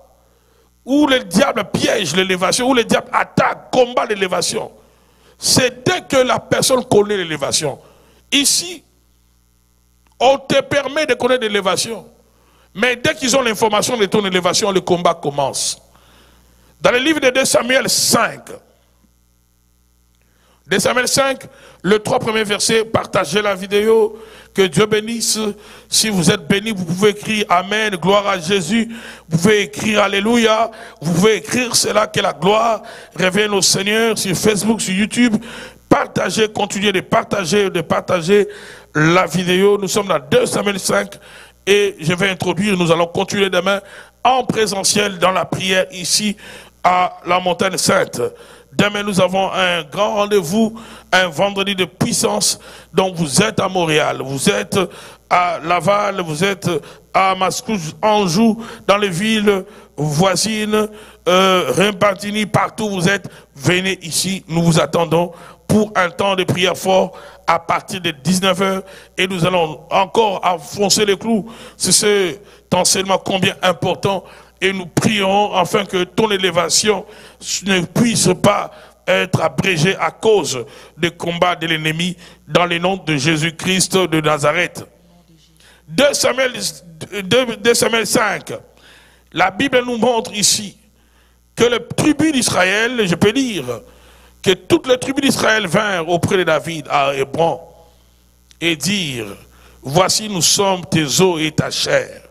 S1: où le diable piège l'élévation, où le diable attaque, combat l'élévation, c'est dès que la personne connaît l'élévation. Ici, on te permet de connaître l'élévation, mais dès qu'ils ont l'information de ton élévation, le combat commence. Dans le livre de 2 Samuel 5, 2 Samuel 5, le 3 premiers versets, partagez la vidéo, que Dieu bénisse. Si vous êtes bénis, vous pouvez écrire Amen, gloire à Jésus, vous pouvez écrire Alléluia, vous pouvez écrire cela, que la gloire revienne au Seigneur sur Facebook, sur YouTube. Partagez, continuez de partager la vidéo. Nous sommes dans 2 Samuel 5 et je vais introduire, nous allons continuer demain en présentiel dans la prière ici à la montagne sainte. Demain, nous avons un grand rendez-vous, un vendredi de puissance. Donc, vous êtes à Montréal, vous êtes à Laval, vous êtes à Mascouche, Anjou, dans les villes voisines, Repentigny, partout où vous êtes. Venez ici, nous vous attendons pour un temps de prière fort à partir de 19 h. Et nous allons encore enfoncer les clous. C'est cet enseignement combien important. Et nous prierons afin que ton élévation ne puisse pas être abrégée à cause des combats de l'ennemi dans le nom de Jésus-Christ de Nazareth. 2 Samuel 5, la Bible nous montre ici que les tribus d'Israël, je peux dire, que toutes les tribus d'Israël vinrent auprès de David à Hébron et dire, voici nous sommes tes os et ta chair.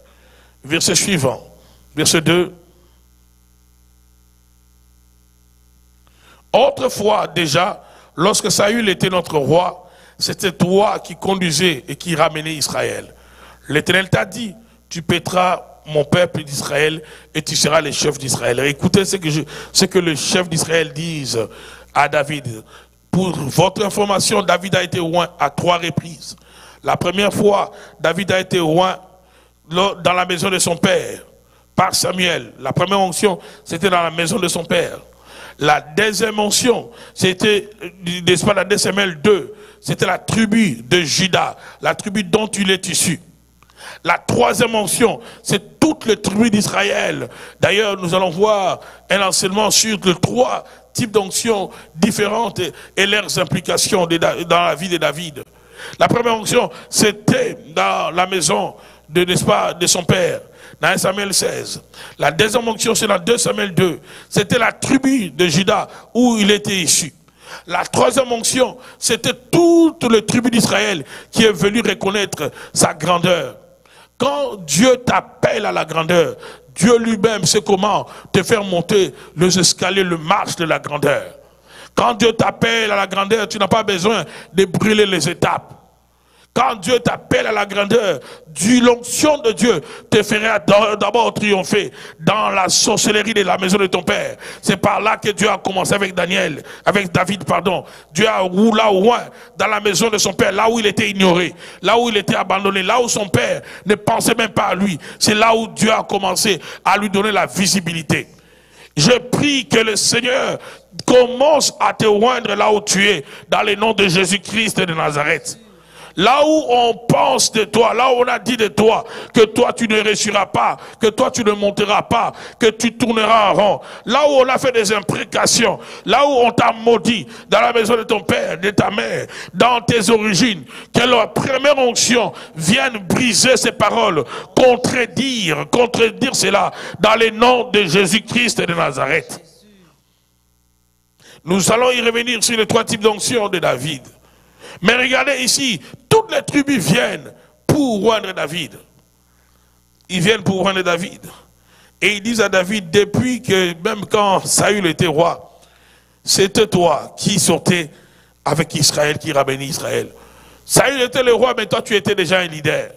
S1: Verset suivant. Verset 2. Autrefois déjà, lorsque Saül était notre roi, c'était toi qui conduisais et qui ramenais Israël. L'Éternel t'a dit, tu paîtras mon peuple d'Israël et tu seras le chef d'Israël. Écoutez ce que le chef d'Israël dit à David. Pour votre information, David a été oint à 3 reprises. La première fois, David a été oint dans la maison de son père. Par Samuel. La première onction, c'était dans la maison de son père. La deuxième onction, c'était, n'est-ce pas, la 2 Samuel 2, c'était la tribu de Juda, la tribu dont il est issu. La troisième onction, c'est toutes les tribus d'Israël. D'ailleurs, nous allons voir un enseignement sur les 3 types d'onctions différentes et leurs implications dans la vie de David. La première onction, c'était dans la maison de, n'est-ce pas, de son père. Dans 1 Samuel 16. La deuxième onction, c'est dans 2 Samuel 2. C'était la tribu de Juda où il était issu. La troisième onction, c'était toute la tribu d'Israël qui est venue reconnaître sa grandeur. Quand Dieu t'appelle à la grandeur, Dieu lui-même sait comment te faire monter les escaliers, le marche de la grandeur. Quand Dieu t'appelle à la grandeur, tu n'as pas besoin de brûler les étapes. Quand Dieu t'appelle à la grandeur, l'onction de Dieu te fera d'abord triompher dans la sorcellerie de la maison de ton père. C'est par là que Dieu a commencé avec David, pardon. Dieu a roulé au loin dans la maison de son père, là où il était ignoré, là où il était abandonné, là où son père ne pensait même pas à lui. C'est là où Dieu a commencé à lui donner la visibilité. Je prie que le Seigneur commence à te oindre là où tu es, dans le nom de Jésus-Christ de Nazareth. Là où on pense de toi, là où on a dit de toi que toi tu ne réussiras pas, que toi tu ne monteras pas, que tu tourneras en rond, là où on a fait des imprécations, là où on t'a maudit, dans la maison de ton père, de ta mère, dans tes origines, que la première onction vienne briser ces paroles, contredire cela, dans le nom de Jésus-Christ de Nazareth. Nous allons y revenir sur les 3 types d'onction de David. Mais regardez ici, toutes les tribus viennent pour oindre David. Ils viennent pour oindre David. Et ils disent à David, depuis que, même quand Saül était roi, c'était toi qui sortais avec Israël, qui ramenait Israël. Saül était le roi, mais toi tu étais déjà un leader.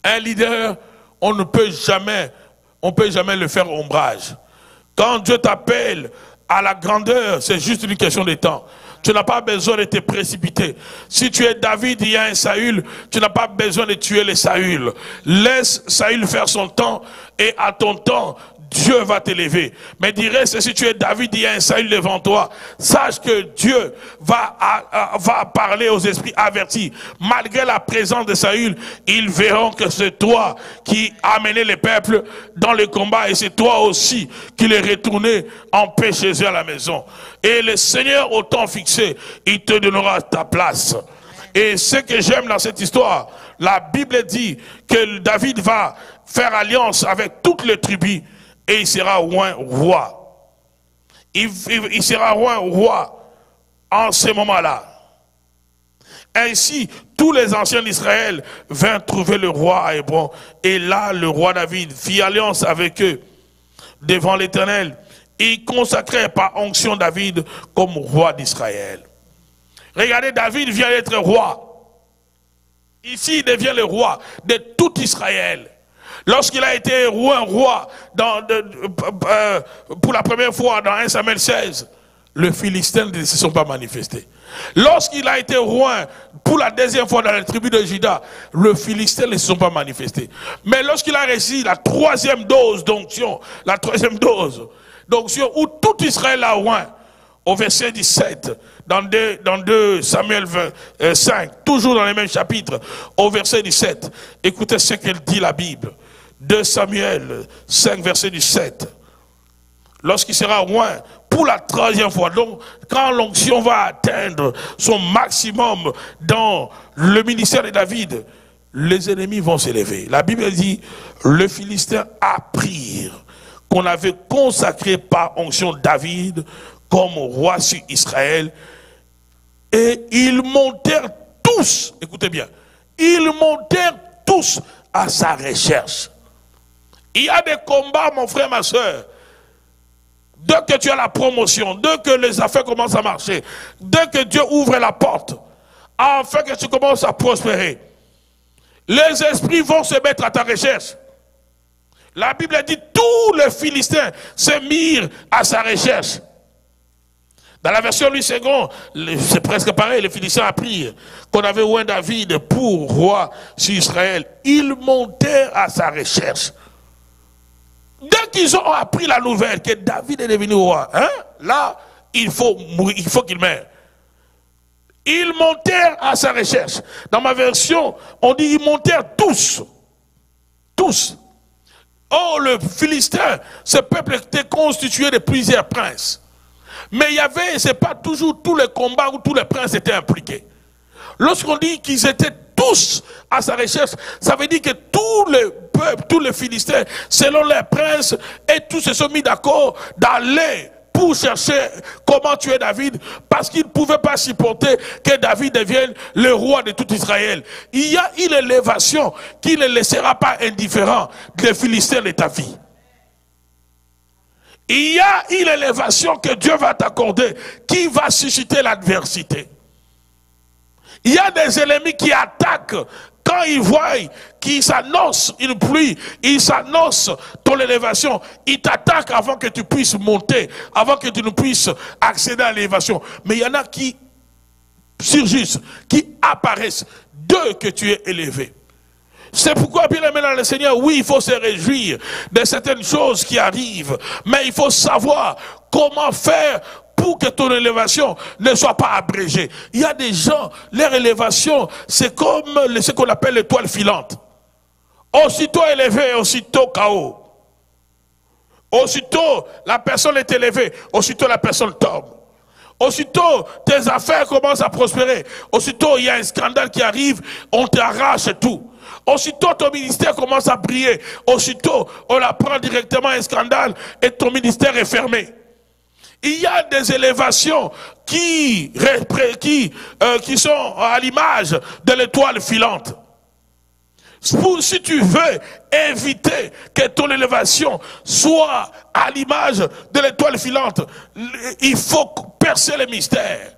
S1: Un leader, on ne peut jamais le faire ombrage. Quand Dieu t'appelle à la grandeur, c'est juste une question de temps. Tu n'as pas besoin de te précipiter. Si tu es David, il y a un Saül, tu n'as pas besoin de tuer les Saül. Laisse Saül faire son temps et à ton temps, Dieu va t'élever. Mais du reste, si tu es David, il y a un Saül devant toi. Sache que Dieu va parler aux esprits avertis. Malgré la présence de Saül, ils verront que c'est toi qui as amené les peuples dans le combat et c'est toi aussi qui les retournais en paix chez eux à la maison. Et le Seigneur au temps fixé, il te donnera ta place. Et ce que j'aime dans cette histoire, la Bible dit que David va faire alliance avec toutes les tribus et il sera roi. Il sera roi en ce moment-là. Ainsi, tous les anciens d'Israël vinrent trouver le roi à Hébron. Et là, le roi David fit alliance avec eux devant l'Éternel. Il consacrait par onction David comme roi d'Israël. Regardez, David vient d'être roi. Ici, il devient le roi de tout Israël. Lorsqu'il a été roi pour la première fois dans 1 Samuel 16, les Philistins ne se sont pas manifestés. Lorsqu'il a été roi pour la deuxième fois dans la tribu de Juda, les Philistins ne se sont pas manifestés. Mais lorsqu'il a reçu la troisième dose d'onction, où tout Israël a roi, au verset 17, dans 2 Samuel 5, toujours dans les mêmes chapitres, au verset 17, écoutez ce qu'elle dit la Bible. 2 Samuel 5, verset 17. Lorsqu'il sera roi pour la troisième fois, donc quand l'onction va atteindre son maximum dans le ministère de David, les ennemis vont s'élever. La Bible dit, les Philistins apprirent qu'on avait consacré par onction David comme roi sur Israël, et ils montèrent tous, écoutez bien, ils montèrent tous à sa recherche. Il y a des combats, mon frère, ma soeur. Dès que tu as la promotion, dès que les affaires commencent à marcher, dès que Dieu ouvre la porte, afin que tu commences à prospérer, les esprits vont se mettre à ta recherche. La Bible dit, tous les Philistins se mirent à sa recherche. Dans la version Louis II, c'est presque pareil, les Philistins apprirent qu'on avait oint David pour roi sur Israël. Ils montèrent à sa recherche. Dès qu'ils ont appris la nouvelle que David est devenu roi, là, il faut qu'il meure. Ils montèrent à sa recherche. Dans ma version, on dit ils montèrent tous. Tous. Oh, le Philistin, ce peuple était constitué de plusieurs princes. Mais il y avait, c'est pas toujours tous les combats où tous les princes étaient impliqués. Lorsqu'on dit qu'ils étaient tous à sa recherche, ça veut dire que tous les peuples, tous les Philistins, selon les princes, et tous se sont mis d'accord d'aller pour chercher comment tuer David, parce qu'ils ne pouvaient pas supporter que David devienne le roi de tout Israël. Il y a une élévation qui ne laissera pas indifférent des Philistins de ta vie. Il y a une élévation que Dieu va t'accorder qui va susciter l'adversité. Il y a des ennemis qui attaquent quand ils voient qu'ils s'annoncent une pluie, ils s'annoncent ton élévation, ils t'attaquent avant que tu puisses monter, avant que tu ne puisses accéder à l'élévation. Mais il y en a qui surgissent, qui apparaissent dès que tu es élevé. C'est pourquoi, bien aimé dans le Seigneur, oui, il faut se réjouir de certaines choses qui arrivent, mais il faut savoir comment faire pour que ton élévation ne soit pas abrégée. Il y a des gens, leur élévation, c'est comme ce qu'on appelle l'étoile filante. Aussitôt élevé, aussitôt KO. Aussitôt, la personne est élevée, aussitôt la personne tombe. Aussitôt, tes affaires commencent à prospérer. Aussitôt, il y a un scandale qui arrive, on t'arrache tout. Aussitôt, ton ministère commence à briller. Aussitôt, on apprend directement un scandale et ton ministère est fermé. Il y a des élévations qui sont à l'image de l'étoile filante. Si tu veux éviter que ton élévation soit à l'image de l'étoile filante, il faut percer les mystères.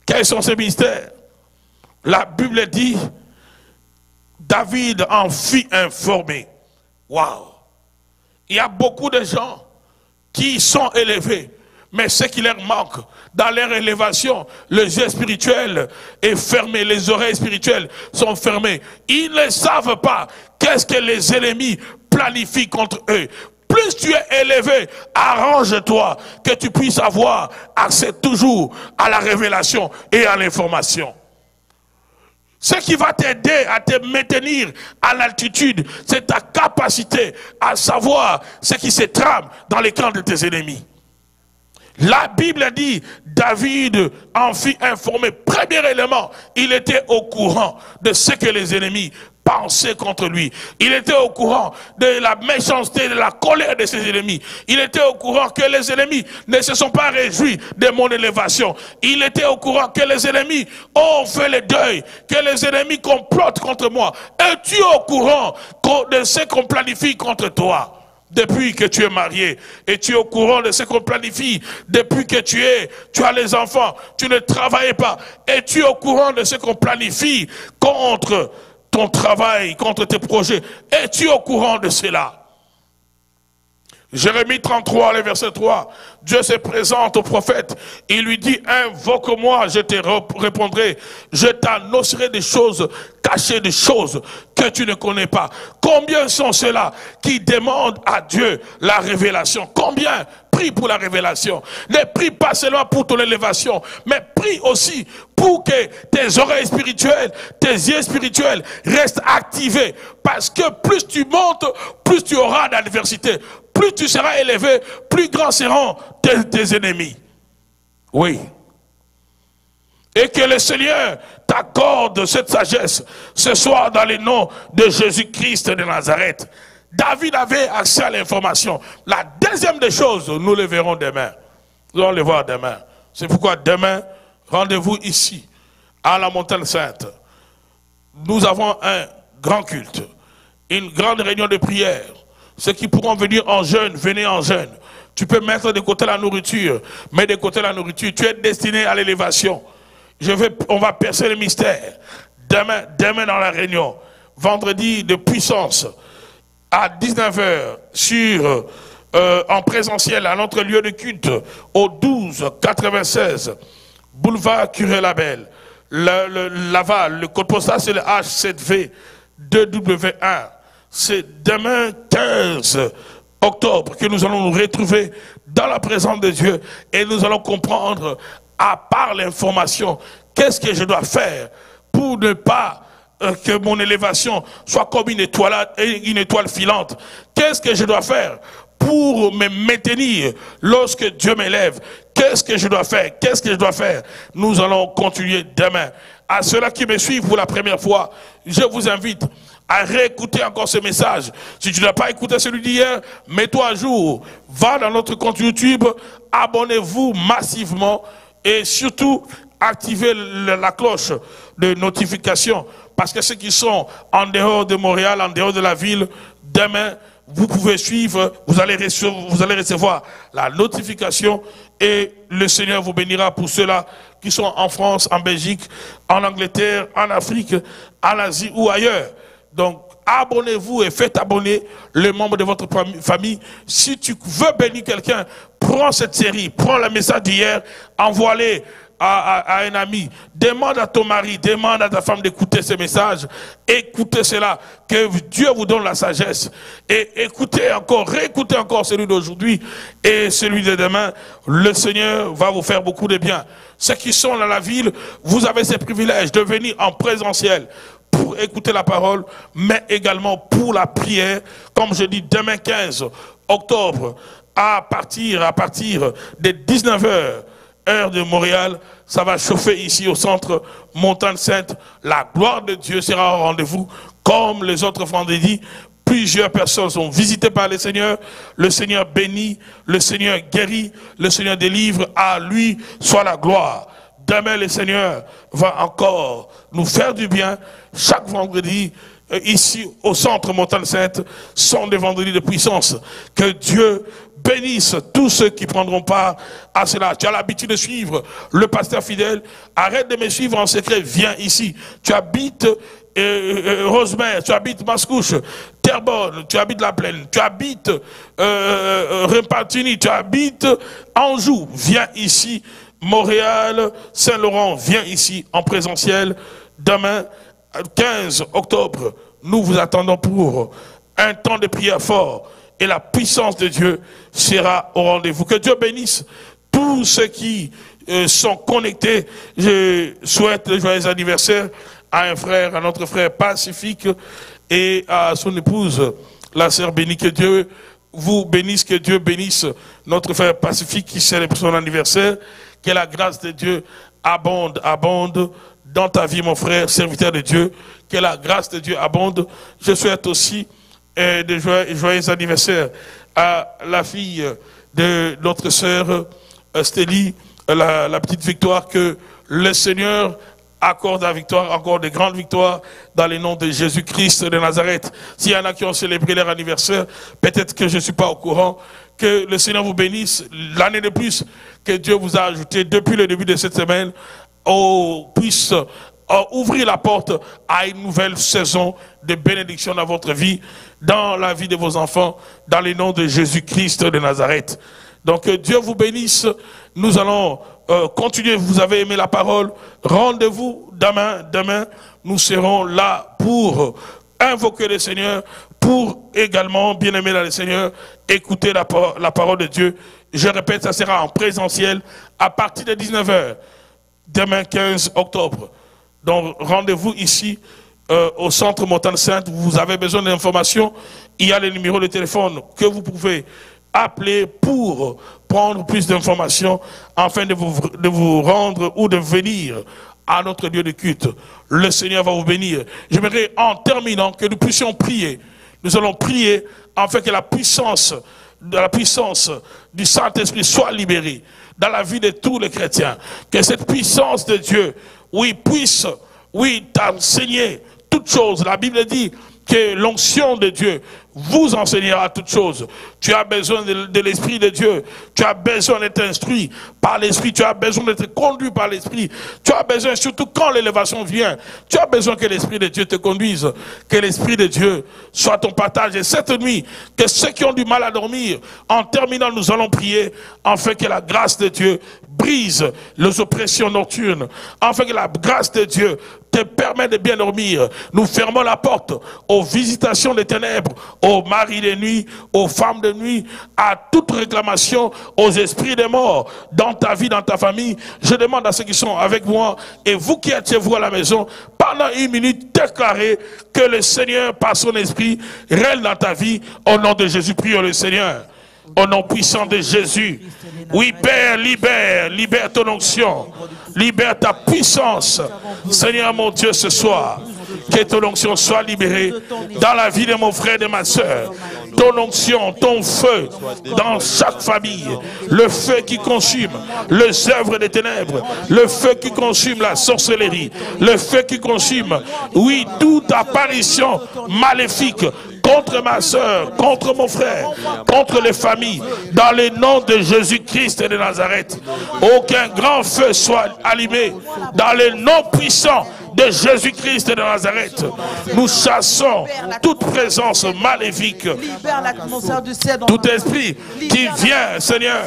S1: Quels sont ces mystères? La Bible dit, David en fit informer. Waouh! Il y a beaucoup de gens qui sont élevés, Mais ce qui leur manque dans leur élévation, les yeux spirituels est fermé, les oreilles spirituelles sont fermées. Ils ne savent pas qu'est-ce que les ennemis planifient contre eux. Plus tu es élevé, arrange-toi que tu puisses avoir accès toujours à la révélation et à l'information. Ce qui va t'aider à te maintenir à l'altitude, c'est ta capacité à savoir ce qui se trame dans les camps de tes ennemis. La Bible dit, David en fut informé. Premier élément, il était au courant de ce que les ennemis pensaient contre lui. Il était au courant de la méchanceté, de la colère de ses ennemis. Il était au courant que les ennemis ne se sont pas réjouis de mon élévation. Il était au courant que les ennemis ont fait le deuil, que les ennemis complotent contre moi. Es-tu au courant de ce qu'on planifie contre toi? Depuis que tu es marié, et tu es au courant de ce qu'on planifie, depuis que tu as les enfants, tu ne travailles pas, et tu es au courant de ce qu'on planifie contre ton travail, contre tes projets, et tu es au courant de cela. Jérémie 33, le verset 3, Dieu se présente au prophète, il lui dit, invoque-moi, je te répondrai, je t'annoncerai des choses cachées, des choses que tu ne connais pas. Combien sont ceux-là qui demandent à Dieu la révélation? Combien prient pour la révélation? Ne prie pas seulement pour ton élévation, mais prie aussi pour que tes oreilles spirituelles, tes yeux spirituels restent activés. Parce que plus tu montes, plus tu auras d'adversité. Plus tu seras élevé, plus grands seront tes ennemis. Oui. Et que le Seigneur t'accorde cette sagesse ce soir dans le nom de Jésus-Christ de Nazareth. David avait accès à l'information. La deuxième des choses, nous le verrons demain. Nous allons le voir demain. C'est pourquoi demain, rendez-vous ici, à la Montagne Sainte. Nous avons un grand culte, une grande réunion de prière. Ceux qui pourront venir en jeûne, venez en jeûne. Tu peux mettre de côté la nourriture, mets de côté la nourriture. Tu es destiné à l'élévation. On va percer le mystère. Demain dans la réunion, vendredi de puissance, à 19h, en présentiel à notre lieu de culte, au 1296, boulevard Curé-Labelle, Laval, le code postal c'est le H7V 2W1. C'est demain 15 octobre que nous allons nous retrouver dans la présence de Dieu et nous allons comprendre, à part l'information, qu'est-ce que je dois faire pour ne pas que mon élévation soit comme une étoile filante. Qu'est-ce que je dois faire pour me maintenir lorsque Dieu m'élève? Qu'est-ce que je dois faire? Qu'est-ce que je dois faire? Nous allons continuer demain. À ceux-là qui me suivent pour la première fois, je vous invite à réécouter encore ce message. Si tu n'as pas écouté celui d'hier, mets-toi à jour. Va dans notre compte YouTube, abonnez-vous massivement et surtout activez la cloche de notification. Parce que ceux qui sont en dehors de Montréal, en dehors de la ville, demain, vous pouvez suivre, vous allez recevoir la notification et le Seigneur vous bénira pour ceux-là qui sont en France, en Belgique, en Angleterre, en Afrique, en Asie ou ailleurs. Donc, abonnez-vous et faites abonner les membres de votre famille. Si tu veux bénir quelqu'un, prends cette série, prends le message d'hier, envoie-les à un ami. Demande à ton mari, demande à ta femme d'écouter ce message. Écoutez cela, que Dieu vous donne la sagesse. Et écoutez encore, réécoutez encore celui d'aujourd'hui et celui de demain. Le Seigneur va vous faire beaucoup de bien. Ceux qui sont dans la ville, vous avez ce privilège de venir en présentiel pour écouter la parole, mais également pour la prière. Comme je dis, demain 15 octobre, à partir de 19h, heure de Montréal, ça va chauffer ici au centre Montagne Sainte. La gloire de Dieu sera au rendez-vous, comme les autres vendredis. Plusieurs personnes sont visitées par le Seigneur bénit, le Seigneur guérit, le Seigneur délivre. À lui soit la gloire. Demain, le Seigneur va encore nous faire du bien. Chaque vendredi, ici au centre Montagne Sainte, sont des vendredis de puissance. Que Dieu bénisse tous ceux qui prendront part à cela. Tu as l'habitude de suivre le pasteur fidèle. Arrête de me suivre en secret. Viens ici. Tu habites Rosemère, tu habites Mascouche. Terrebonne, tu habites la Plaine, tu habites Repentigny, tu habites Anjou, viens ici. Montréal, Saint-Laurent, viens ici en présentiel. Demain, 15 octobre, nous vous attendons pour un temps de prière fort. Et la puissance de Dieu sera au rendez-vous. Que Dieu bénisse tous ceux qui sont connectés. Je souhaite le joyeux anniversaire à un frère, à notre frère Pacifique et à son épouse, la sœur bénie. Que Dieu vous bénisse, que Dieu bénisse notre frère Pacifique qui célèbre son anniversaire. Que la grâce de Dieu abonde dans ta vie, mon frère, serviteur de Dieu. Que la grâce de Dieu abonde. Je souhaite aussi de joyeux anniversaire à la fille de notre sœur Stélie, la petite Victoire, que le Seigneur accorde la victoire, encore de grandes victoires dans les noms de Jésus-Christ de Nazareth. S'il y en a qui ont célébré leur anniversaire, peut-être que je ne suis pas au courant, que le Seigneur vous bénisse l'année de plus que Dieu vous a ajouté depuis le début de cette semaine, puisse ouvrir la porte à une nouvelle saison de bénédiction dans votre vie, dans la vie de vos enfants, dans les noms de Jésus-Christ de Nazareth. Donc Dieu vous bénisse. Nous allons continuer. Vous avez aimé la parole. Rendez-vous demain. Demain, nous serons là pour invoquer le Seigneur, pour également, bien aimé dans le Seigneur, écouter la parole de Dieu. Je répète, ça sera en présentiel à partir de 19h. Demain 15 octobre. Donc rendez-vous ici au centre Montagne Sainte. Vous avez besoin d'informations. Il y a les numéros de téléphone que vous pouvez appeler pour prendre plus d'informations afin de vous rendre ou de venir à notre lieu de culte. Le Seigneur va vous bénir. J'aimerais en terminant que nous puissions prier. Nous allons prier afin que la puissance du Saint-Esprit soit libérée dans la vie de tous les chrétiens. Que cette puissance de Dieu, puisse t'enseigner toutes choses. La Bible dit que l'onction de Dieu vous enseignera toutes choses. Tu as besoin de l'Esprit de Dieu. Tu as besoin d'être instruit par l'Esprit. Tu as besoin d'être conduit par l'Esprit. Tu as besoin, surtout quand l'élévation vient, tu as besoin que l'Esprit de Dieu te conduise. Que l'Esprit de Dieu soit ton partage. Et cette nuit, que ceux qui ont du mal à dormir, en terminant, nous allons prier afin que la grâce de Dieu brise les oppressions nocturnes. Afin que la grâce de Dieu te permet de bien dormir. Nous fermons la porte aux visitations des ténèbres, aux maris de nuit, aux femmes de nuit, à toute réclamation, aux esprits des morts, dans ta vie, dans ta famille. Je demande à ceux qui sont avec moi, et vous qui êtes chez vous à la maison, pendant 1 minute, déclarez que le Seigneur, par son esprit, règne dans ta vie. Au nom de Jésus, prions le Seigneur. Au nom puissant de Jésus. Oui, Père, libère ton onction. Libère ta puissance. Seigneur mon Dieu, ce soir, que ton onction soit libérée dans la vie de mon frère et de ma soeur. Ton onction, ton feu dans chaque famille. Le feu qui consume les œuvres des ténèbres. Le feu qui consume la sorcellerie. Le feu qui consume, toute apparition maléfique contre ma soeur, contre mon frère, contre les familles, dans le nom de Jésus-Christ de Nazareth. Aucun grand feu soit allumé dans le nom puissant de Jésus-Christ de Nazareth. Nous chassons toute présence maléfique, tout esprit qui vient, Seigneur,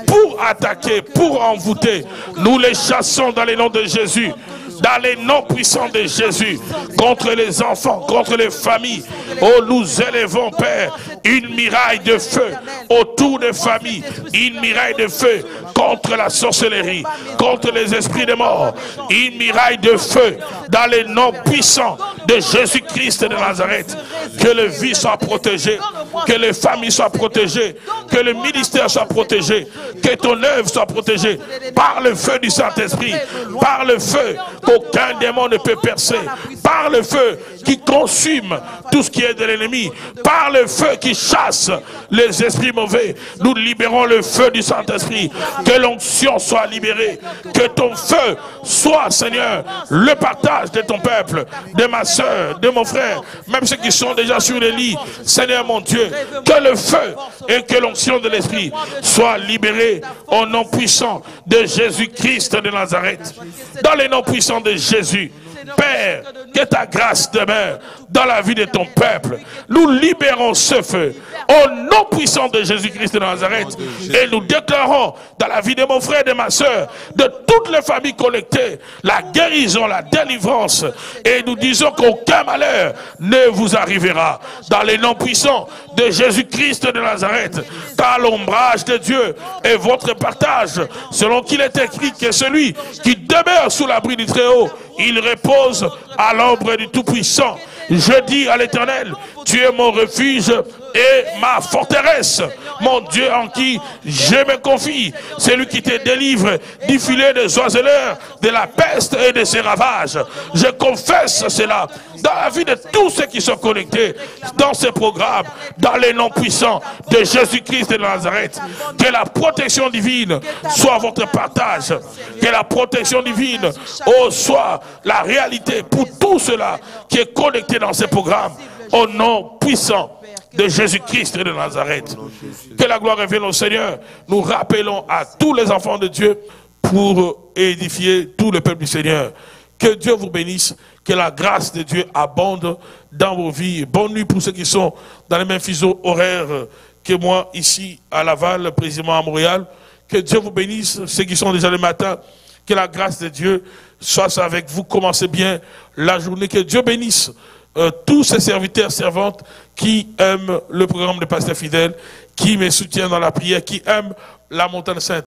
S1: pour attaquer, pour envoûter. Nous les chassons dans le nom de Jésus. Dans les noms puissants de Jésus, contre les enfants, contre les familles. Oh, nous élevons, Père, une muraille de feu autour des familles, une muraille de feu contre la sorcellerie, contre les esprits de mort, une muraille de feu dans les noms puissants de Jésus-Christ de Nazareth. Que les vies soient protégées, que les familles soient protégées, que le ministère soit protégé, que ton œuvre soit protégée par le feu du Saint-Esprit, par le feu qu'aucun démon ne peut percer, par le feu qui consume tout ce qui est de l'ennemi, par le feu qui chasse les esprits mauvais. Nous libérons le feu du Saint-Esprit, que l'onction soit libérée, que ton feu soit, Seigneur, le partage de ton peuple, de ma soeur, de mon frère, même ceux qui sont déjà sur les lits. Seigneur mon Dieu, que le feu et que l'onction de l'Esprit soient libérés au nom puissant de Jésus-Christ de Nazareth. Dans les noms puissants de Jésus, Père, que ta grâce demeure dans la vie de ton peuple. Nous libérons ce feu au nom puissant de Jésus-Christ de Nazareth. Et nous déclarons dans la vie de mon frère et de ma soeur, de toutes les familles connectées, la guérison, la délivrance. Et nous disons qu'aucun malheur ne vous arrivera. Dans les noms puissants de Jésus-Christ de Nazareth, car l'ombrage de Dieu est votre partage, selon qu'il est écrit que celui qui demeure sous l'abri du Très-Haut, il repose à l'ombre du Tout-Puissant. Je dis à l'Éternel, tu es mon refuge et ma forteresse, mon Dieu en qui je me confie, c'est lui qui te délivre du filet des oiseleurs, de la peste et de ses ravages. Je confesse cela dans la vie de tous ceux qui sont connectés dans ce programme, dans les noms puissants de Jésus-Christ de Nazareth. Que la protection divine soit votre partage, que la protection divine soit la réalité pour tout cela qui est connecté dans ce programme, au nom puissant de Jésus-Christ de Nazareth. Que la gloire revienne au Seigneur. Nous rappelons à tous les enfants de Dieu pour édifier tout le peuple du Seigneur. Que Dieu vous bénisse, que la grâce de Dieu abonde dans vos vies. Bonne nuit pour ceux qui sont dans les mêmes fuseaux horaires que moi ici à Laval, précisément à Montréal. Que Dieu vous bénisse, ceux qui sont déjà le matin. Que la grâce de Dieu soit avec vous. Commencez bien la journée. Que Dieu bénisse tous ces serviteurs, servantes qui aiment le programme de Pasteur Fidèle, qui me soutiennent dans la prière, qui aiment la montagne sainte.